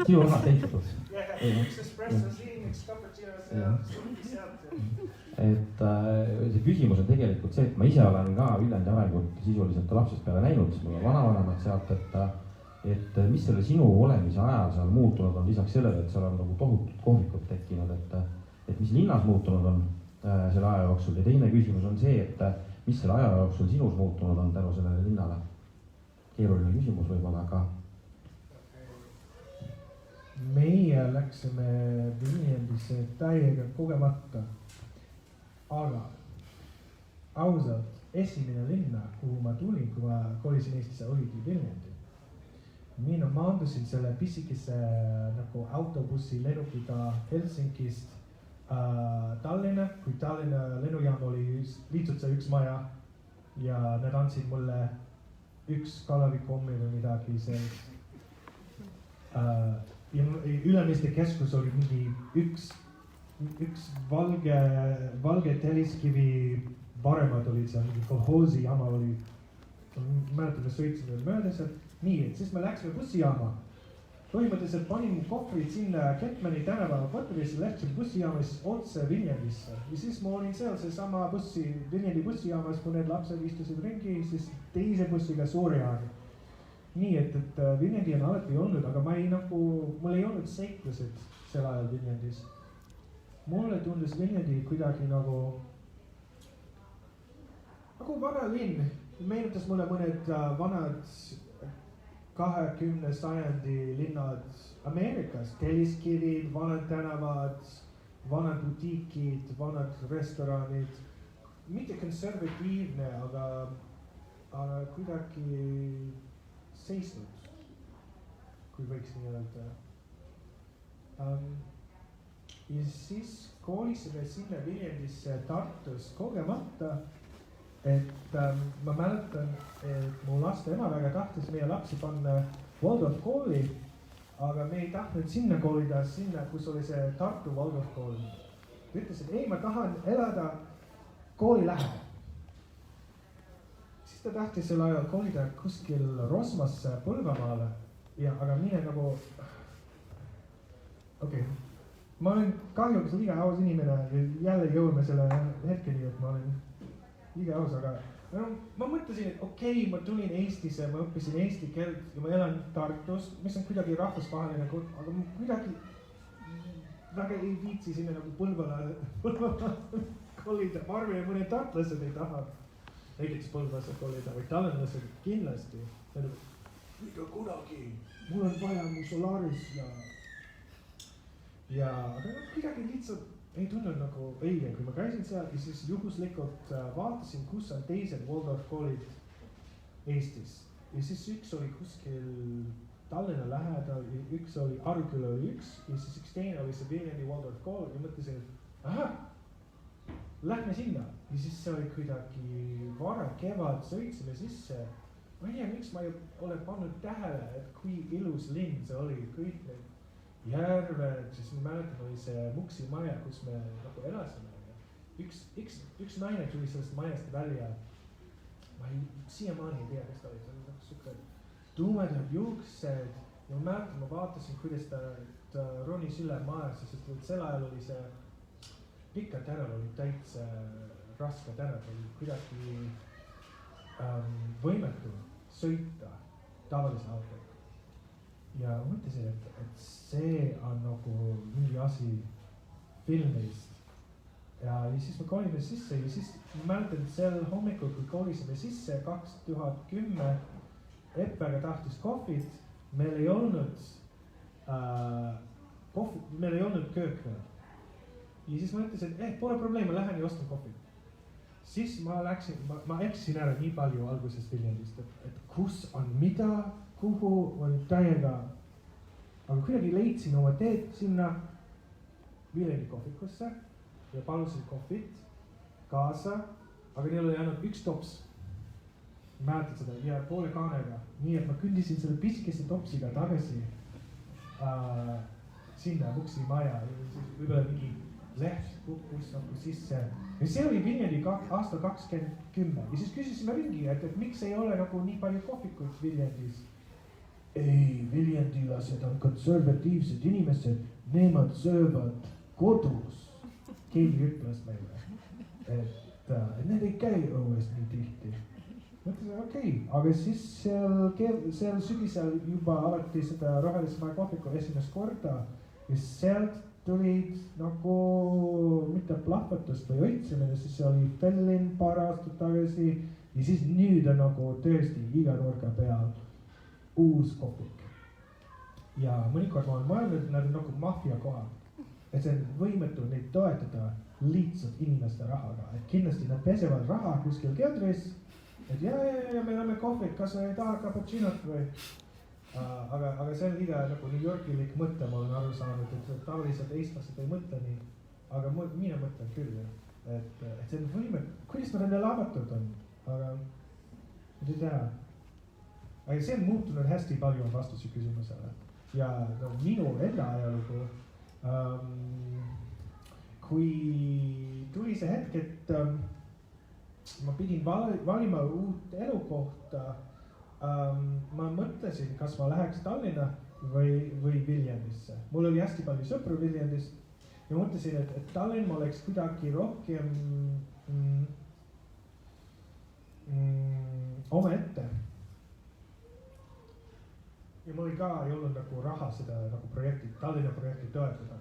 sinu raha tehtud. Et see küsimus on tegelikult see, et ma ise olen ka Viljandi arengut sisuliselt lapsest peale näinud, mul on vanavanemad sealt, et mis selle sinu olemise ajal seal muutunud on lisaks sellele, et seal on nagu tohutut kohvikud tekkinud, et mis linnas muutunud on selle aja jooksul ja teine küsimus on see, et mis selle aja jooksul sinus muutunud on tänu sellele linnale. Keeruline küsimus võib-olla, aga meie läksime Viljandisse täiega kogemata, aga ausalt esimene linna, kuhu ma tulin, kui ma kolisin Eestisse, oligi Viljandi. Mina maandusin selle pisikese nagu autobussi lennukiga Helsingist Tallinna, kui Tallinna lennujaam oli lihtsalt see üks maja ja nad andsid mulle üks kalavikommi või midagi sellist. Ja Ülemiste keskus oli mingi üks valge telliskivi varemad olid seal, mingi kolhoosi jama oli. Mäletan, me sõitsime mööda sealt. Nii, et siis me läksime bussijaama. Põhimõtteliselt panin kohvrid sinna Kettmani tänava korterisse, läksin bussijaama ja siis otse Viljandisse. Ja siis ma olin seal seesama Viljandi bussijaamas, kui need lapsed istusid ringi, siis teise bussiga Suurjaani. Nii, et Viljandi on alati olnud, aga mul ei olnud seiklused sel ajal Viljandis. Mulle tundus Viljandi kuidagi nagu vana linn. Meenutas mulle mõned vanad 20. sajandi linnad Ameerikas, telliskivid, vanad tänavad, vanad butiikid, vanad restoranid, mitte konservatiivne, aga kuidagi seisnud, kui võiks nii öelda. Ja siis koolisime sinna Viljandisse Tartus kogemata, et ma mäletan, et mu laste ema väga tahtis meie lapsi panna Waldorf kooli, aga me ei tahtnud sinna koolida, sinna, kus oli see Tartu Waldorf kool. Ütles, et ei, ma tahan elada kooli lähedal. Siis ta tahtis sel ajal koolida kuskil Rosmasse Põlvamaale, aga mine nagu, okei. Ma olen kahjuks liiga aus inimene ja jälle jõuame selle hetkeni, et ma olen liiga aus, aga ma mõtlesin, et okei, ma tulin Eestisse, ma õppisin eesti keelt ja ma elan Tartus, mis on kuidagi rahvusvaheline, aga ma kuidagi väga ei viitsi sinna nagu Põlvale kolida. Ma arvan, et mõned tartlased ei taha näiteks Põlvasse kolida, või tallinlased kindlasti. Mitte kunagi, mul on vaja mu Solaris aga kuidagi lihtsalt ei tunnud nagu õige, kui ma käisin seal ja siis juhuslikult vaatasin, kus on teised Waldorf koolid Eestis. Ja siis üks oli kuskil Tallinna lähedal, üks oli Aruküla oli üks ja siis üks teine oli see Viljandi Waldorf kool ja mõtlesin, et ahah, lähme sinna. Ja siis see oli kuidagi vara kevad, sõitsime sisse. Ma ei tea, miks ma ei ole pannud tähele, et kui ilus linn see oli, kõik need järved, siis ma mäletan, oli see Muksi maja, kus me nagu elasime. Üks naine tuli sellest majast välja. Ma siiamaani ei tea, kes ta oli, see oli nagu suke tuumedad juuksed. Ja ma mäletan, ma vaatasin, kuidas ta ronis üle majas, sest sel ajal oli see Pika tänav oli täitsa raske tänav, oli kuidagi võimetu sõita tavalise autoga. Ja mõtlesin, et see on nagu mingi asi filmist. Ja siis me koolime sisse ja siis ma mäletan sel hommikul, kui koolisime sisse 2010, Eppäga tahtis kohvit, meil ei olnud köök veel. Ja siis ma ütlesin, et pole probleem, ma lähen ja ostan kohvit. Siis ma eksin ära nii palju algusest Viljandist, et kus on mida, kuhu on täiega, aga kuidagi leidsin oma teed sinna Viljandi kohvikusse ja palusin kohvit kaasa, aga neil oli ainult üks tops. Mäletad seda ja poole kaanega, nii et ma kõndisin selle pisikese topsiga tagasi sinna Muksi maja ja siis võib-olla mingi leht kukkus nagu sisse. Ja see oli Viljandi aasta 2010 ja siis küsisime ringi, et miks ei ole nagu nii palju kohvikuid Viljandis. Ei, viljandilased on konservatiivsed inimesed, nemad söövad kodus. Keegi ütles meile, et need ei käi õues nii tihti. Mõtlesin, okei, aga siis seal sügisel juba avati seda Rohelise maja kohviku esimest korda ja sealt tulid nagu mitte plahvatust või õitsemine, siis see oli Fellin paar aastat tagasi ja siis nüüd on nagu tõesti iga nurga peal uus kohvik. Ja mõnikord ma olen mõelnud, nad on nagu mafia kohal, et see on võimetu neid toetada lihtsalt inimeste rahaga, et kindlasti nad pesevad raha kuskil keldris, et ja me oleme kohvik, kas ei taha cappuccinot või? Aga see on liiga nagu New Yorkilik mõte, ma olen aru saanud, et tavaliselt eestlased ei mõtle nii, aga mina mõtlen küll, et see on võimet, kuidas nad endale avatud on, aga ei tea. Aga see on muutunud hästi palju vastuse küsimusele ja no, minu enda ajalugu, kui tuli see hetk, et ma pidin valima uut elukohta, ma mõtlesin, kas ma läheks Tallinna või Viljandisse. Mul oli hästi palju sõpru Viljandist ja mõtlesin, et Tallinn ma oleks kuidagi rohkem omaette. Ja mul ei olnud nagu raha seda nagu projekti, Tallinna projekti toetada.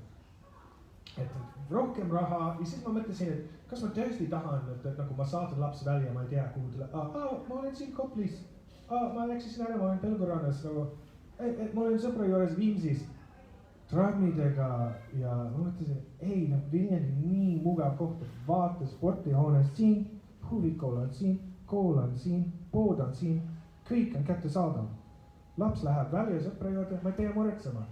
Et rohkem raha ja siis ma mõtlesin, et kas ma tõesti tahan, et nagu ma saatan lapsi välja, ma ei tea kuhu ma olen siin Koplis, ma läksisin ära, ma olen Pelgurannas, nagu, ma olen sõpra juures Viimsis. trammidega ja ma mõtlesin, ei noh, Viljandi on nii mugav koht, et vaata spordihoone on siin, huvikool on siin, kool on siin, pood on siin, kõik on kättesaadav. Laps läheb välja sõpra juurde, ma ei pea muretsema.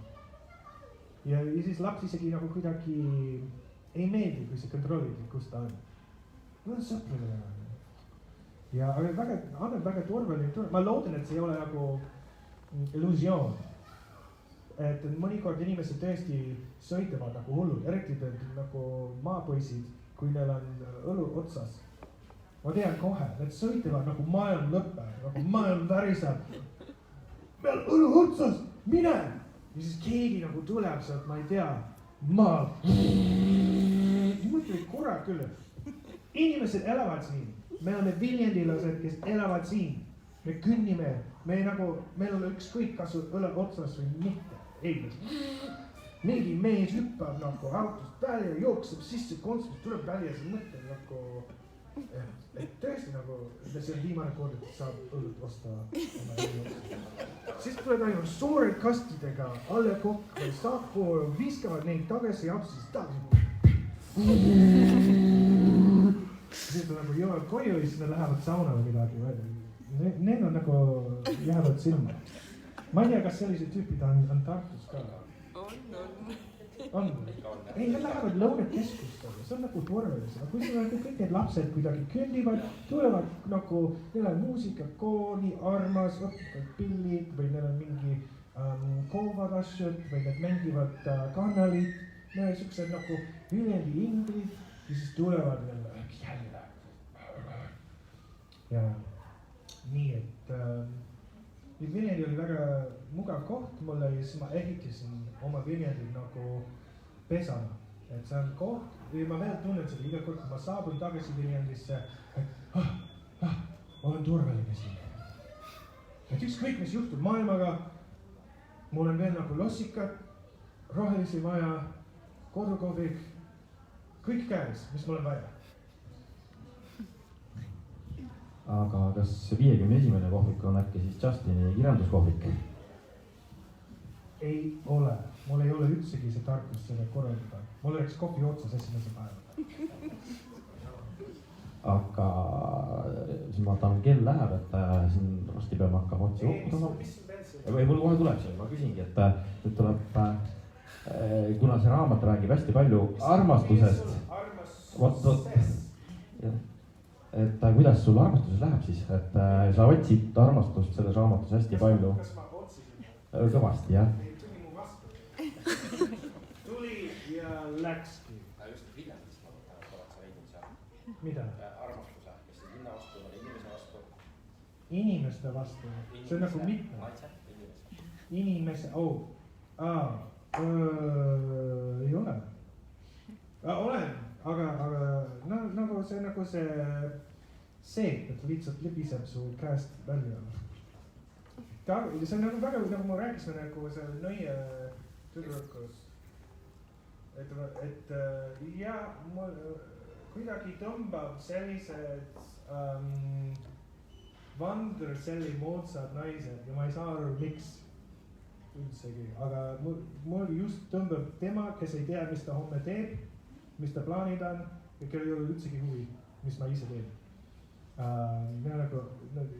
Ja siis laps isegi nagu kuidagi ei meeldi, kui sa kontrollid, kus ta on. No sõpradele on. Ja aga annab väga turvaline tunne. Ma loodan, et see ei ole nagu illusioon. Et mõnikord inimesed tõesti sõitavad nagu hullud, eriti nagu maapoisid, kui neil on õlu otsas. Ma tean kohe, need sõitavad nagu maailm lõppe, nagu maailm väriseb. Meil õlu otsas, mine! Ja siis keegi nagu tuleb sealt, ma ei tea, maal. Mõtled korra küll, inimesed elavad siin. Me oleme viljandilased, kes elavad siin. Me künnime, meil on ükskõik, kas õle otsas või mitte. Ei, mingi mees hüppab nagu autost välja, jookseb sisse, kontseptist tuleb välja ja see mõtleb nagu, et tõesti nagu, see on viimane kord, et saab õlut osta oma elu. Siis tuleb ainult suured kastidega alle kokk või saakpool, viskavad neid tagasi ja siis tagasi. Siis ta nagu jõuab koju ja siis nad lähevad sauna või midagi. Need on nagu jäävad silma. Ma ei tea, kas sellised tüüpid on Tartus ka? On. Ei, nad lähevad lõunakeskustele, see on nagu turvalis. Kui sul on kõik need lapsed kuidagi kõndivad, tulevad nagu, neil on muusika, kooli, armas, õppivad pillid või neil on mingi koovad asjad või nad mängivad kanalid. Neil on siuksed nagu Viljandi inglid ja siis tulevad jälle. Ja nii, et Viljandi oli väga mugav koht mulle ja siis ma ehitasin oma Viljandi nagu pesana. Et see on koht, ja ma veel tunnen seda iga kord, kui ma saabun tagasi Viljandisse, et ma olen turvaline siin. Et ükskõik, mis juhtub maailmaga, mul on veel nagu lossikad, rohelisi vaja, kodukohvik, kõik käes, mis mul on vaja. Aga kas 51. kohvik on äkki siis Justini kirjanduskohvik? Ei ole. Mul ei ole üldsegi see tarkus selle korraldada. Mul oleks kohvi otsas esimese päeva. Aga siis ma vaatan, kell läheb, et siin varsti peame hakkama otsi kohtama. Või mul kohe tuleb siin, ma küsingi, et nüüd tuleb, kuna see raamat räägib hästi palju armastusest. Et kuidas sul armastuses läheb siis, et sa otsid armastust selles raamatus hästi palju. Kas ma otsin? Kõvasti, jah. Tuli mu vastu. Tuli ja läkski. Just Viljandist ma korraks leidnud seal. Mida? Armastuse, kas see linna vastu või inimese vastu? Inimeste vastu. See on nagu mitme. Inimese, ei ole. Olen. Aga nagu see, et lihtsalt libiseb su käest välja. See on nagu väga, nagu ma rääkisin nagu selle nõie tüdrukus. Et mul kuidagi tõmbab sellised vandrselli moodsad naised ja ma ei saa aru, miks üldsegi. Aga mul just tõmbab tema, kes ei tea, mis ta homme teeb. Mis ta plaanid on ja kellel ei ole üldsegi huvi, mis ma ise teen. Nagu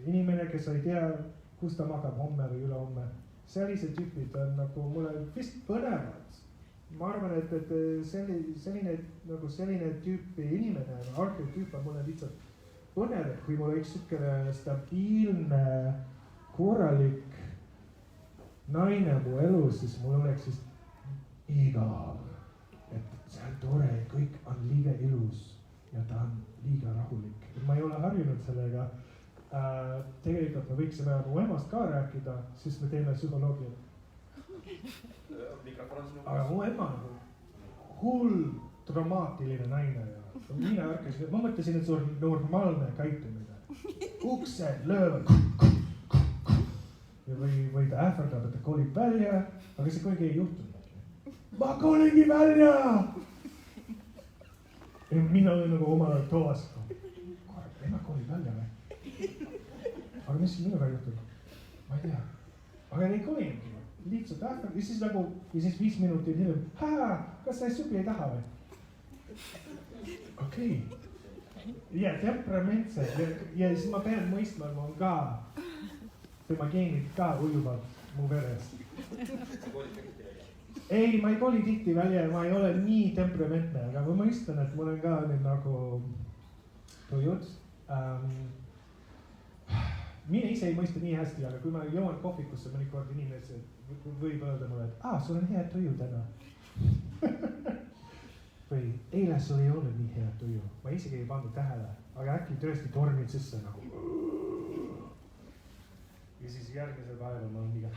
inimene, kes ei tea, kus ta magab homme või ülehomme. Sellised tüüpid on nagu mulle vist põnevad. Ma arvan, et selline tüüpi inimene, arhetüüp on mulle lihtsalt põnev, kui mul oleks sükene stabiilne, korralik naine mu elus, siis mul oleks vist igav. See on tore, kõik on liiga ilus ja ta on liiga rahulik. Ma ei ole harjunud sellega. Tegelikult me võiksime mu emast ka rääkida, siis me teeme psühholoogiat. Aga mu ema on hull dramaatiline naine ja mina ärkasin, ma mõtlesin, et see on normaalne käitumine. Uksed löövad või ta ähvardab, et ta kolib välja, aga see kuigi ei juhtunud. Ma kolingi välja! Ja mina olen nagu oma toas. Korra, ema kolib välja või? Aga mis minuga juhtub? Ma ei tea. Aga ei kolingi. lihtsalt ähvard ja siis nagu, ja siis 5 minutit hiljem, kas sa supi ei taha või? Okei. Ja temperamentsed ja siis ma pean mõistma, et ma on ka, tema geenid ka ujuvad mu veres. Ei, ma ei koli tihti välja ja ma ei ole nii temperamentne, aga ma mõistan, et mul on ka nüüd nagu tujud. Mina ise ei mõista nii hästi, aga kui ma jõuan kohvikusse mõnikord inimesed võib öelda mulle, et sul on hea tuju täna. Või eile sul ei olnud nii hea tuju. Ma isegi ei pannud tähele, aga äkki tõesti tormid sisse nagu. Ja siis järgmisel päeval ma olen nii,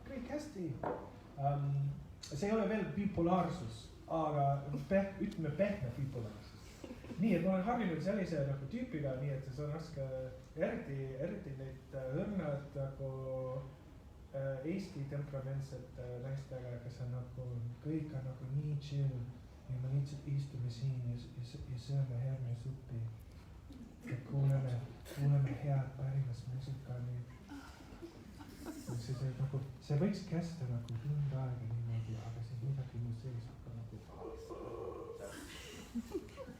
kõik hästi. See ei ole veel bipolaarsus, aga ütleme pehme bipolaarsus. Nii, et ma olen harjunud sellise nagu tüüpiga, nii et see on raske, eriti neid õrnad nagu Eesti temperamentsed naistega, kes on nagu, kõik on nagu nii chill ja me lihtsalt istume siin ja sööme hernesuppi ja kuuleme head pärimas muusika nüüd. See võiks kesta nagu tund aega niimoodi, aga siis midagi mu sees hakka nagu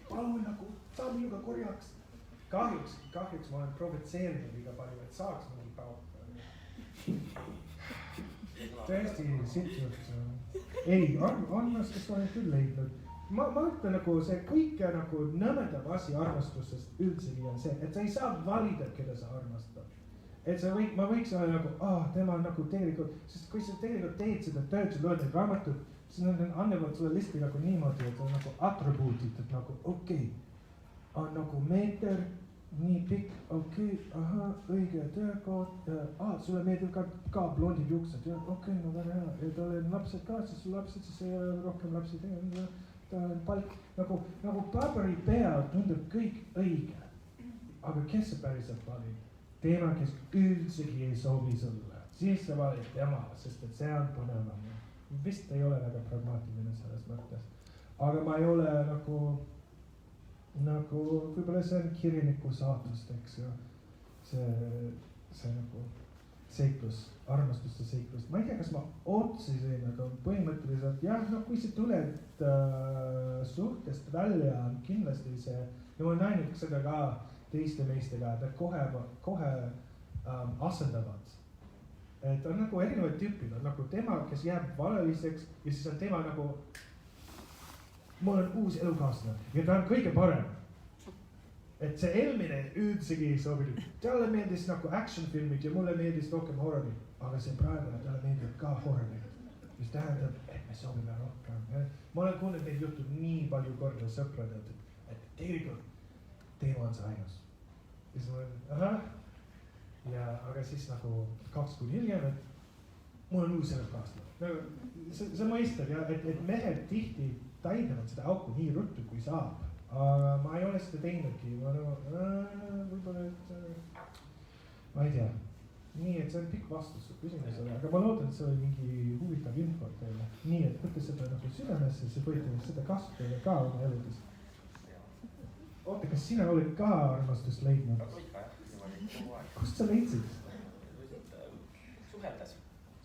palun nagu, saa minuga korjaks. Kahjuks ma olen provotseerinud liiga palju, et saaks mingi kaupa. Tõesti, siit ei, armastust olen küll leidnud. Ma ütlen nagu see kõike nagu nõmedam asi armastusest üldsegi on see, et sa ei saa valida, keda sa armastad. Et ma võiks olla nagu, tema on nagu tegelikult, sest kui sa tegelikult teed seda tööd, sa loed neid raamatud, siis nad annevad sulle listi nagu niimoodi, et on nagu atribuutid, et nagu okei, on nagu meeter, nii pikk, õige töökoht, sulle meeldib ka blondid juuksed, ja okei, no väga hea, ja tal on lapsed ka, siis lapsed, siis ei ole rohkem lapsi teha, ta on palk, nagu paberi peal tundub kõik õige, aga kes see päriselt valib? Teema, kes üldsegi ei sobi sulle, siis sa valid tema, sest et see on põnevam. Vist ei ole väga pragmaatiline selles mõttes, aga ma ei ole nagu võib-olla see on kirjaniku saatust, eks ju, see nagu seiklus, armastuste seiklus. Ma ei tea, kas ma otsisin, aga põhimõtteliselt jah, kui sa tuled suhtest välja, kindlasti see, ja ma olen näinud seda ka teiste meestega, et nad kohe asendavad. Et on nagu erinevad tüüpid, on nagu tema, kes jääb valeliseks ja siis on tema nagu mul on uus elukaaslane ja ta on kõige parem. Et see eelmine üldsegi ei sobinud. Talle meeldis nagu action filmid ja mulle meeldis rohkem horrorid, aga see praegune talle meeldib ka horrorid. Mis tähendab, et me sobime rohkem. Ma olen kuulnud neid jutud nii palju korda sõpradelt, et tegelikult teema on see ainus. Ja siis ma olen, ja aga siis nagu 2 kuud hiljem, et mul on uus elukaaslane. See mõistab ja, et mehed tihti täidavad seda auku nii ruttu, kui saab. Aga ma ei ole seda teinudki, ma võib-olla, et ma ei tea. Nii, et see on pikk vastus küsimusele, aga ma loodan, et see oli mingi huvitav info teile. Nii, et võtte seda nagu südamesse, siis võite seda kasutada ka oma eludes. Oota, kas sina oled ka armastust leidnud? Kust sa leidsid?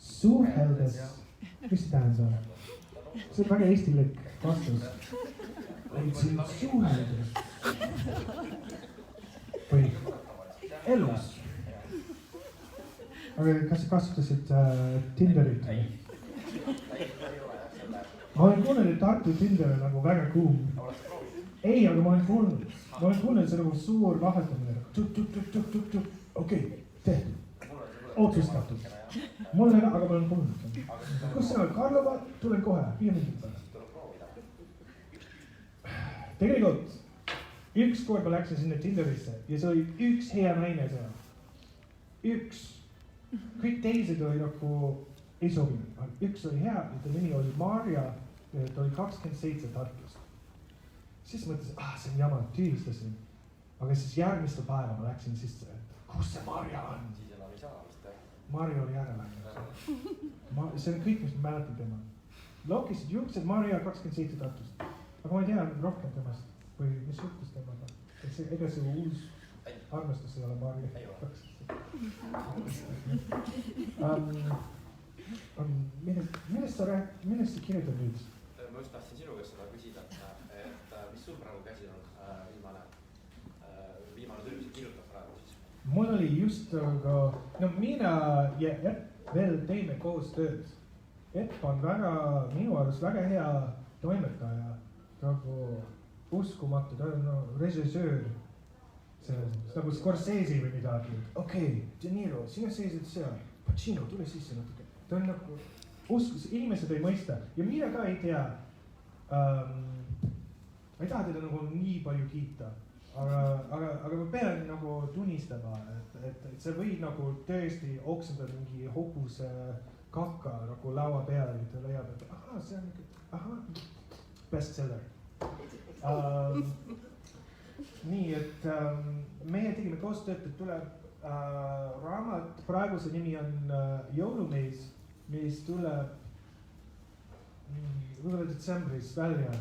Suheldes. Mis see tähendab? See on väga eestilik vastus. Leidsin suheldes. Või elus. Aga kas sa kasutasid Tinderit? Ma olen kuulnud, et Tartu Tinder on nagu väga kuum. Ei, aga ma olen kuulnud, see nagu suur vahetamine. Okei, tehtud. Otsustatud. Mulle ka, aga ma olen kuulnud. Kus sa oled, Karlova? Tulen kohe, 5 minutit pärast. Tegelikult, üks kord ma läksin sinna Tinderisse ja see oli üks hea naine seal. Üks. Kõik teised oli nagu ei sobinud. Üks oli hea ja ta nimi oli Marja ja ta oli 27 Tartust. Siis mõtlesin, see on jama, tühistasin. Aga siis järgmistel päeva ma läksin sisse, et kus see Marja on? Siis enam ei saa vist. Marja oli järele. See on kõik, mis ma mäletan tema. Lokisid juuksed, Marja 27 Tartust. Aga ma ei tea rohkem temast või mis juhtus temaga. Ega see uus armastus ei ole Marja. millest sa kirjutad nüüd? Ma just tahtsin sinu käest seda küsida, et mis sul praegu käsil on viimane töö, mis sa kirjutad praegu siis? Mul oli just, aga no mina ja Epp veel teeme koostööd. Epp on minu arust väga hea toimetaja, nagu uskumatu, ta on režissöör. Nagu Scorsese või midagi. Okei, De Niro, sina seisid seal. Pacino, tule sisse natuke. Ta on nagu inimesed ei mõista ja mina ka ei tea. Ma ei taha teda nagu nii palju kiita, aga ma pean nagu tunnistama, et sa võid nagu tõesti oksendada mingi hobuse kakka nagu laua peale ja ta leiab, et see on bestseller. Nii, et meie tegime koostööd, et tuleb raamat, praegu see nimi on Jõulumees, mis tuleb võib-olla detsembris välja,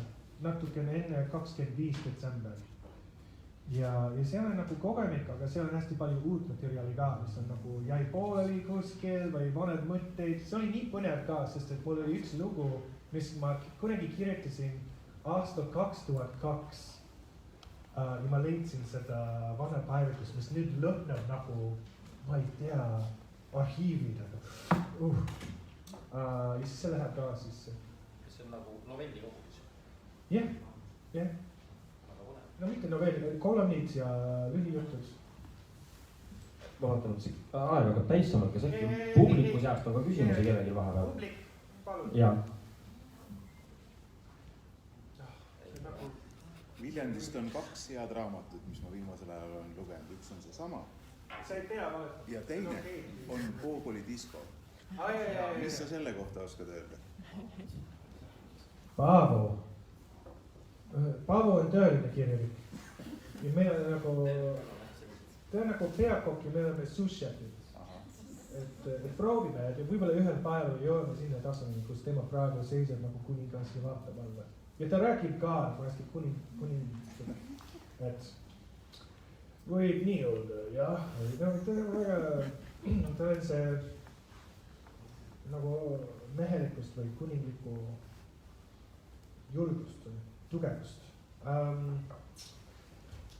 natukene enne 25. detsember. Ja seal on nagu kogemik, aga seal on hästi palju uut materjali ka, mis on nagu jäi pooleli kuskil või vaned mõtteid. See oli nii põnev ka, sest et mul oli üks lugu, mis ma kunagi kirjutasin aastal 2002. Ja ma leidsin seda vana päevikus, mis nüüd lõhnab nagu, ma ei tea, arhiividega. Ja siis see läheb ka sisse. Kas see on nagu novelli kogus? Jah. No mitte novelli, kolonnid ja lühijutud. Ma vaatan, et see aeg hakkab täis saama, kas äkki publiku seast on ka küsimusi kellelgi vahepeal? Publik, palun. Jaa. Viljandist on 2 head raamatut, mis ma viimasel ajal olen lugenud. Üks on seesama. Sa ei tea, ja teine on Gogoli disko. Mis sa selle kohta oskad öelda? Paavo on tõeline kirjalik. Ja meil on nagu, ta on nagu peakokk ja meil on sushefid. Et proovime, et võib-olla ühel päeval jõuame sinna tasemeni, kus tema praegu seisab nagu kuningas ja vaatab alla. Ja ta räägib ka nagu hästi kuningasega. Et võib nii öelda, jah. Ta on see nagu mehelikkust või kuninglikku julgust või tugevust.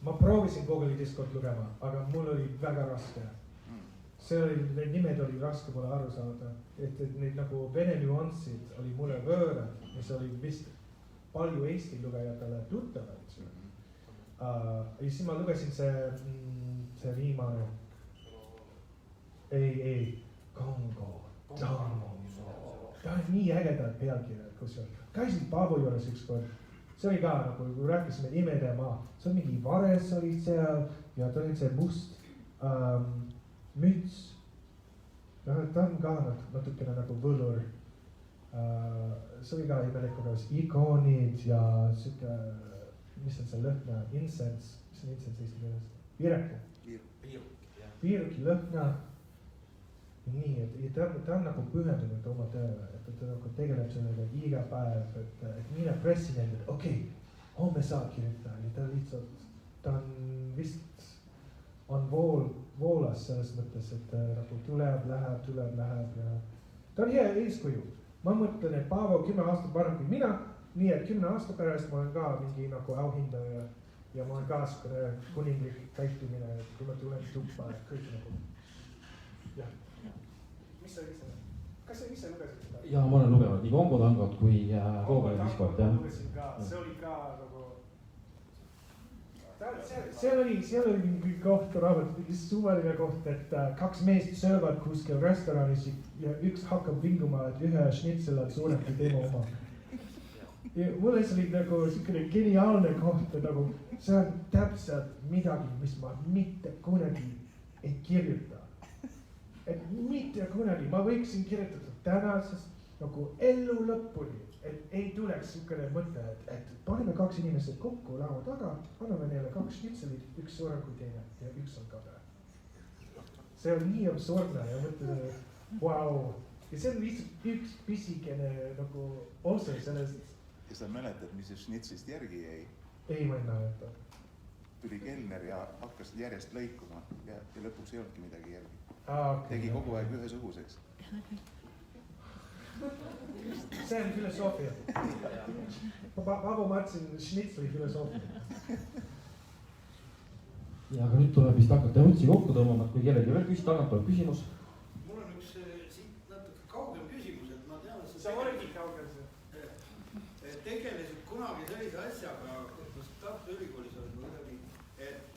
Ma proovisin Gogoli diskot lugema, aga mul oli väga raske. Need nimed oli raske mulle aru saada, et need nagu vene nüanssid oli mulle võõrad, mis oli vist palju Eesti lugejatele tuttavad. Ja siis ma lugesin see viimane. Ei, Kongo. Ta on nii ägedad pealkirjad, kus käisin Paavo juures ükskord. See oli ka nagu, kui rääkisime imede maa. See on mingi vares oli seal ja ta oli see must müts. Ta on ka natukene nagu võlur. See oli ka imelik, aga ikoonid ja siuke, mis on see lõhna, incense, mis on incense eesti keeles? Piiruki lõhna. Nii, et ta on nagu pühendunud oma tööle, et ta nagu tegeleb sellega iga päev, et mina pressin end, et okei, homme saab kirjutada ja ta lihtsalt, ta on vist, on voolas selles mõttes, et nagu tuleb, läheb ja ta on hea eeskuju. Ma mõtlen, et Paavo 10 aastat varem kui mina, nii et 10 aasta pärast ma olen ka mingi nagu auhindaja ja ma olen ka skone kuninglik käitumine, et kui ma tulen tuppa, et kõik nagu, jah. Mis sa lugesid seda? Jaa, ma olen lugenud nii Kongo tangot kui Gogoli diskot, jah. See oli ka nagu, seal oli mingi koht, raamat, mingi suvaline koht, et 2 meest söövad kuskil restoranis ja üks hakkab vinguma, et ühe schnitzel on suurem kui tema oma. Ja mulle see oli nagu siukene geniaalne koht, et nagu see on täpselt midagi, mis ma mitte kunagi ei kirjuta. Et mitte kunagi, ma võiksin kirjutada tänasest nagu ellu lõpuni, et ei tuleks siukene mõte, et paneme 2 inimesed kokku laua taga, anname neile 2 schnitzelit, üks suurem kui teine ja üks on kabe. See on nii absurdne ja mõtlen, et vau. Ja see on lihtsalt üks pisikene nagu osa sellest. Ja sa mäletad, mis see schnitzist järgi jäi? Ei, ma ei mäleta. Tuli kelner ja hakkas järjest lõikuma ja lõpuks ei olnudki midagi järgi. Okay. Tegi kogu aeg ühesuguseks. see on filosoofia. Avo Martsin Schnitzli filosoofia. Ja aga nüüd tuleb vist hakata otsi kokku tõmbama, kui kellelgi veel tagant tuleb küsimus. Mul on üks siit natuke kaugem küsimus, et ma tean, et sa oligi kaugel see. Tegelesid kunagi sellise asjaga, kus Tartu Ülikoolis oli midagi, et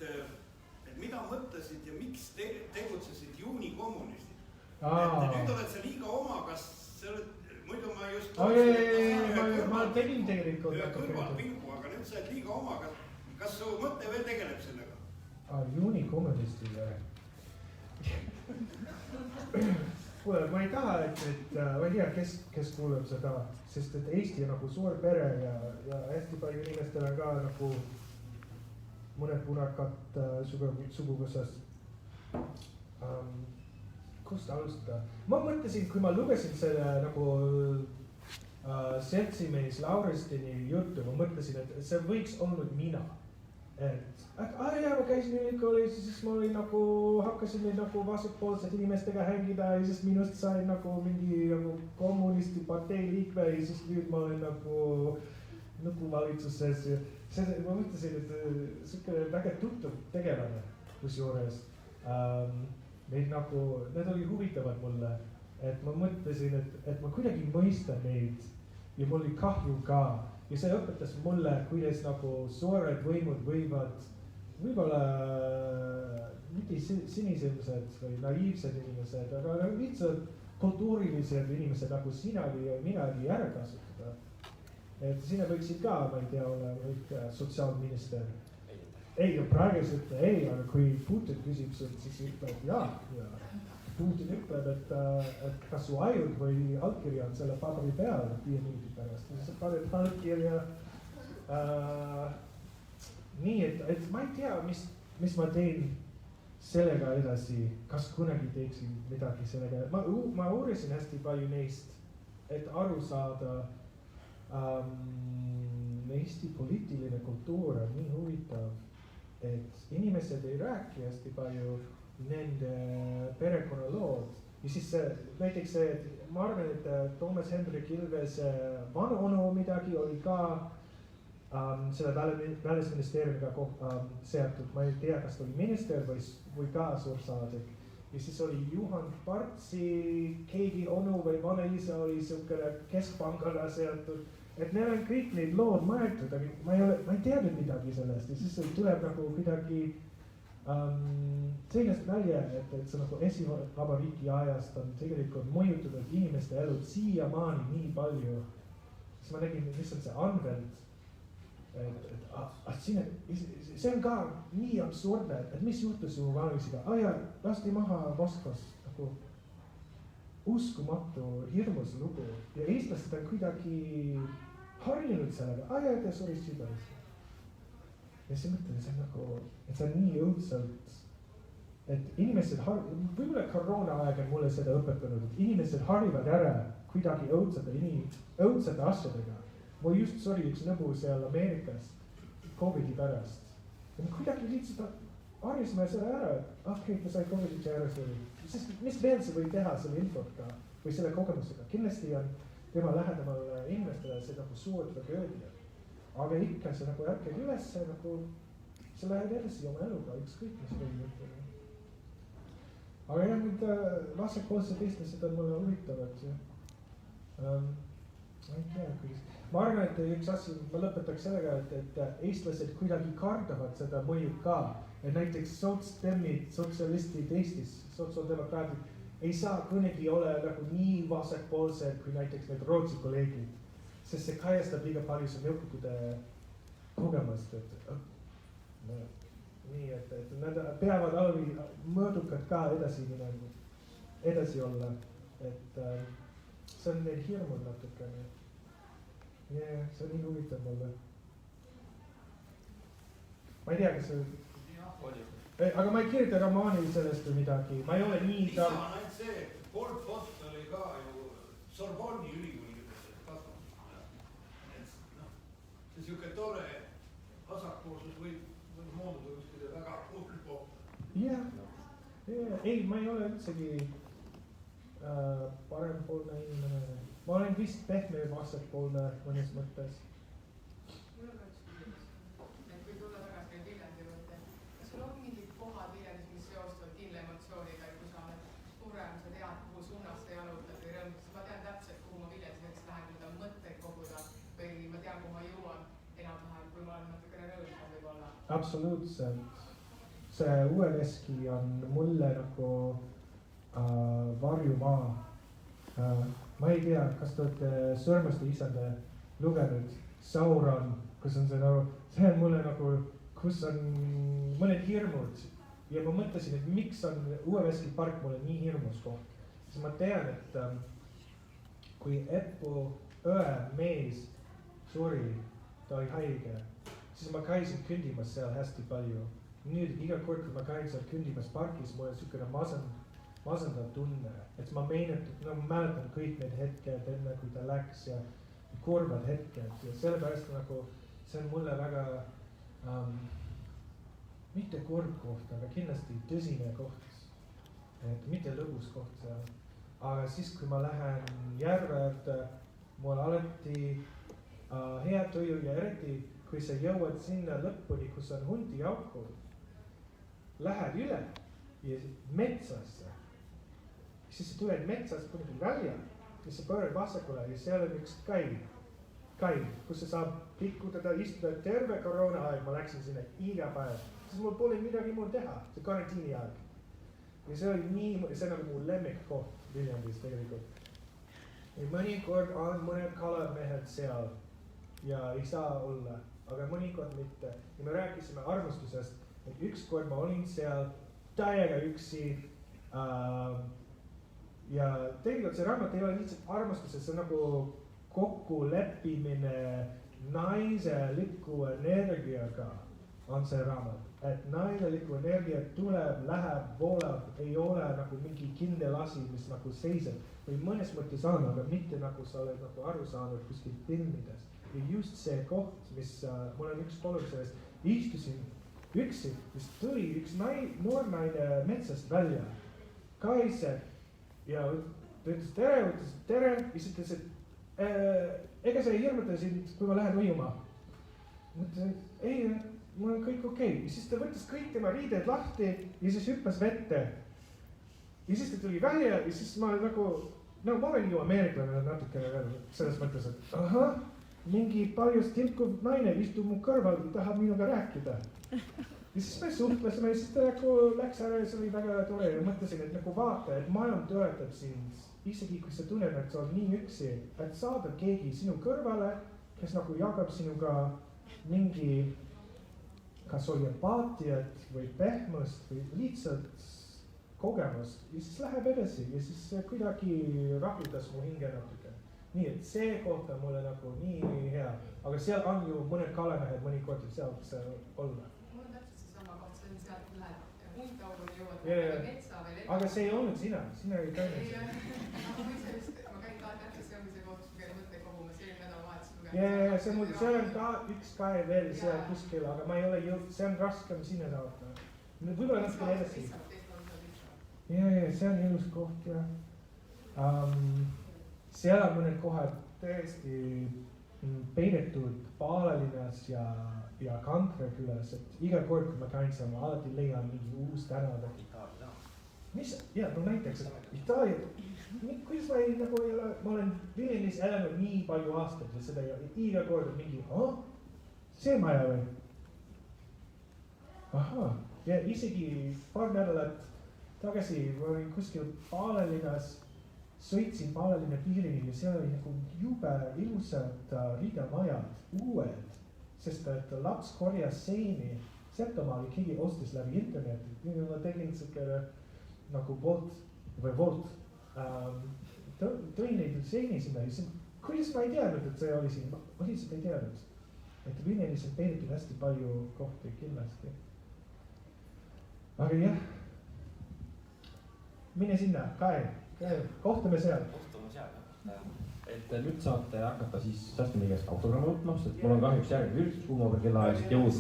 mida mõtlesid ja miks tegutsesid juunikommunistid. Nüüd oled sa liiga oma, kas sa oled, muidu ma just ma tegin tegelikult ühe kõrvalpingu, aga nüüd sa oled liiga oma, kas su mõte veel tegeleb sellega? Juunikommunistid kuule, ma ei taha, et ma ei tea, kes kuuleb seda, sest et Eesti on nagu suur pere ja hästi palju inimestel on ka nagu mõned punakad suguvõsas. Kust alustada? Ma mõtlesin, kui ma lugesin selle nagu seltsimees Lauristini juttu, ma mõtlesin, et see võiks olnud mina. Ma käisin ülikoolis ja siis ma olin nagu, hakkasin neid nagu vasakpoolsed inimestega hängida ja siis minust sai nagu mingi nagu kommunisti partei liikme ja siis nüüd ma olen nagu valitsuses. Ma mõtlesin, et siuke väga tuttav tegelane, kusjuures need oli huvitavad mulle, et ma mõtlesin, et ma kuidagi mõistan neid ja mul oli kahju ka. Ja see õpetas mulle, kuidas nagu suured võimud võivad võib-olla mitte sinisilmsed või naiivsed inimesed, aga lihtsalt kultuurilised inimesed nagu sina või minagi ära kasutada. Et sina võiksid ka, ma ei tea, olla sotsiaalminister. Ei, praeguselt ei, aga kui Putin küsib sult, siis ütleb ja Putin ütleb, et kas su ajud või allkirja on selle paberi peal 5 minuti pärast. Siis paned allkirja. Nii, et ma ei tea, mis ma teen sellega edasi, kas kunagi teeksin midagi sellega. Ma uurisin hästi palju neist, et aru saada Eesti poliitiline kultuur on nii huvitav, et inimesed ei räägi hästi palju nende perekonnalood ja siis näiteks ma arvan, et Toomas Hendrik Ilvese vanaonu midagi oli ka selle välisministeeriumiga seatud, ma ei tea, kas ta oli minister või ka suursaadik ja siis oli Juhan Partsi, keegi onu või vanaisa oli siukene keskpangana seatud, et neil on kõik neid lood maetud, aga ma ei teadnud midagi sellest ja siis tuleb nagu kuidagi sellest välja, et see nagu esivabariigi ajast on tegelikult mõjutatud inimeste elud siiamaani nii palju. Siis ma nägin, mis on see Anvelt. See on ka nii absurdne, et mis juhtus ju vanaisiga. Lasti maha Moskvas, nagu uskumatu, hirmus lugu. Ja eestlased on kuidagi harjunud sellega. Te suri südames. Ja siis mõtlen, see on nagu, et see on nii õudselt, et inimesed, võib-olla koroona aeg on mulle seda õpetanud, et inimesed harjuvad ära kuidagi õudsete asjadega. Mul just suri üks nõbu seal Ameerikas COVIDi pärast. Ja kuidagi lihtsalt harjusime selle ära, et okei, ta sai COVIDit ja ära suri. Mis veel see võib teha selle infotka või selle kogemusega? Kindlasti on tema lähedamal inimestele see nagu suur tragöödia. Aga ikka see nagu ärked üles, nagu sa lähed edasi oma eluga, ükskõik mis või mõtlema. Aga jah, nüüd vasakpoolsed eestlased on mulle huvitavad. Ma ei tea, ma arvan, et üks asi, ma lõpetaks sellega, et eestlased kuidagi kardavad seda mõju ka. Et näiteks sotsdemmid, sotsialistid Eestis, sotsiaaldemokraadid ei saa kunagi ole nagu nii vasakpoolsed kui näiteks need Rootsi kolleegid. Sest see kajastab liiga palju see nõukogude kogemust, nii, et nad peavad alvi mõõdukad ka edasi olla, et see on neil hirmud natukene. Ja, see on nii huvitav mulle. Ma ei tea, kas see... Aga ma ei kirjuta romaani sellest või midagi, ma ei ole nii... Isa on ainult see, Pol Pot oli ka ju Sorbonni ülikooli. See siuke tore vasakpoolsus võib mooduda kuskile väga hulbo. Jah, ei, ma ei ole üldsegi parempoolne inimene. ma olen vist pehme vasakpoolne mõnes mõttes. Mul on ka üks küsimus, et kui tulla tagasi Viljandi juurde, kas sul on mingid kohad Viljandis, mis seostuvad kindla emotsiooniga, et kui sa oled suurem, sa tead, kuhu suunas sa jalutad või rõõmsad, ma tean täpselt, kuhu ma Viljandis lähen, kui tahan mõtteid koguda või ma tean, kuhu ma jõuan enam-vähem, kui ma olen natukene rõõmsam võib-olla. Absoluutselt. See Uue-Veski on mulle nagu varjumaa. Ma ei tea, kas te olete Sõrmuste isande lugenud Sauron, kus on see on mulle nagu, kus on mõned hirmud ja ma mõtlesin, et miks on Uue-Veski park mulle nii hirmus koht. Siis ma tean, et kui Eppu õe mees suri, ta oli haige, siis ma käisin kündimas seal hästi palju. Nüüd iga kord, kui ma käin seal kündimas parkis, mul on niisugune masendav tunne, et ma mäletan kõik need hetked enne, kui ta läks ja kurvad hetked ja sellepärast nagu see on mulle väga mitte kurb koht, aga kindlasti tõsine koht, et mitte lõbus koht seal. Aga siis, kui ma lähen järved, mul alati hea tuju ja eriti, kui sa jõuad sinna lõpuni, kus on hundiauku, lähed üle ja metsasse. Siis sa tuled metsast kuidagi välja ja sa pöörad vasakule ja seal on üks kai, kus sa saab pikkutada, istuda terve koroona aeg, ma läksin sinna iga päev, siis mul pole midagi muud teha, see karantiini aeg. Ja see oli nii, see on nagu mu lemmikkoht Viljandis tegelikult. Ja mõnikord on mõned kalamehed seal ja ei saa olla, aga mõnikord mitte. Ja me rääkisime armastusest, et ükskord ma olin seal täiega üksi ja tegelikult see raamat ei ole lihtsalt armastusest, see on nagu kokkuleppimine naiseliku energiaga on see raamat. Et naiseliku energia tuleb, läheb, voolab, ei ole nagu mingi kindel asi, mis nagu seisab. Või mõnes mõttes on, aga mitte nagu sa oled nagu aru saanud kuskil filmides. Ja just see koht, mis mul on üks kolm sellest, istusin üksi, mis tuli üks noor naine metsast välja, kaiseb ja ta ütles tere, ja siis ütles, et ega sa ei hirmuta sind, kui ma lähen ujuma. Mõtlesin, ei, mul on kõik okei. Ja siis ta võttis kõik tema riided lahti ja siis hüppas vette. Ja siis ta tuli välja ja siis ma nagu, no ma olen ju ameeriklane natukene veel selles mõttes, et ahah, mingi paljus tilkuv naine istub mu kõrval ja tahab minuga rääkida. Ja siis me suhtlesime ja siis ta nagu läks ära ja see oli väga tore ja mõtlesin, et nagu vaata, et maailm toetab sind, isegi kui sa tunned, et sa oled nii üksi, et saada keegi sinu kõrvale, kes nagu jagab sinuga mingi, kas oli empaatiat või pehmust või lihtsalt kogemust ja siis läheb edasi ja siis kuidagi rahuldas mu hinge natuke. Nii, et see koht on mulle nagu nii hea, aga seal on ju mõned kalamehed mõnikord seal olla. Metsa veel ette. Aga see ei olnud sina ei käinud. Aga ma ise just, ma käin ka täpselt, see ongi see koht, kus ma käin mõtteid koguma, see oli nädalavahetus lugenud. See on ka üks kai veel seal kuskil, aga ma ei ole jõudnud, see on raskem sinna saada. Võib-olla natuke edasi. See on ilus koht ja seal on mõned kohad tõesti peidetud Paalalinnas ja Kandre külas, et iga kord, kui ma käin seal, ma alati leian mingi uus tänav. Mis? Ja, no näiteks, et Itaalia, kuidas ma ei ole, ma olen Viljandis elanud nii palju aastaid ja seda iga kord on mingi, see maja või? Ahah, ja isegi paar nädalat tagasi ma olin kuskil Paalalinnas, sõitsin Paalalinna piirini ja seal oli nagu jube ilusad riidamajad, uued, sest et laps korjas seini, Setomaal keegi ostis läbi interneti, ma tegin siuke nagu Volt, tõin neid seini sinna ja siis, kuidas ma ei teadnud, et see oli siin, ma lihtsalt ei teadnud, et Viljandis on peidetud hästi palju kohti kindlasti. Aga jah, mine sinna, kohtume seal. Et nüüd saate hakata siis Justini käest autogrammi võtma, sest mul on kahjuks järgmine üritus, kuhu ma pean kellaajaliselt jõudma.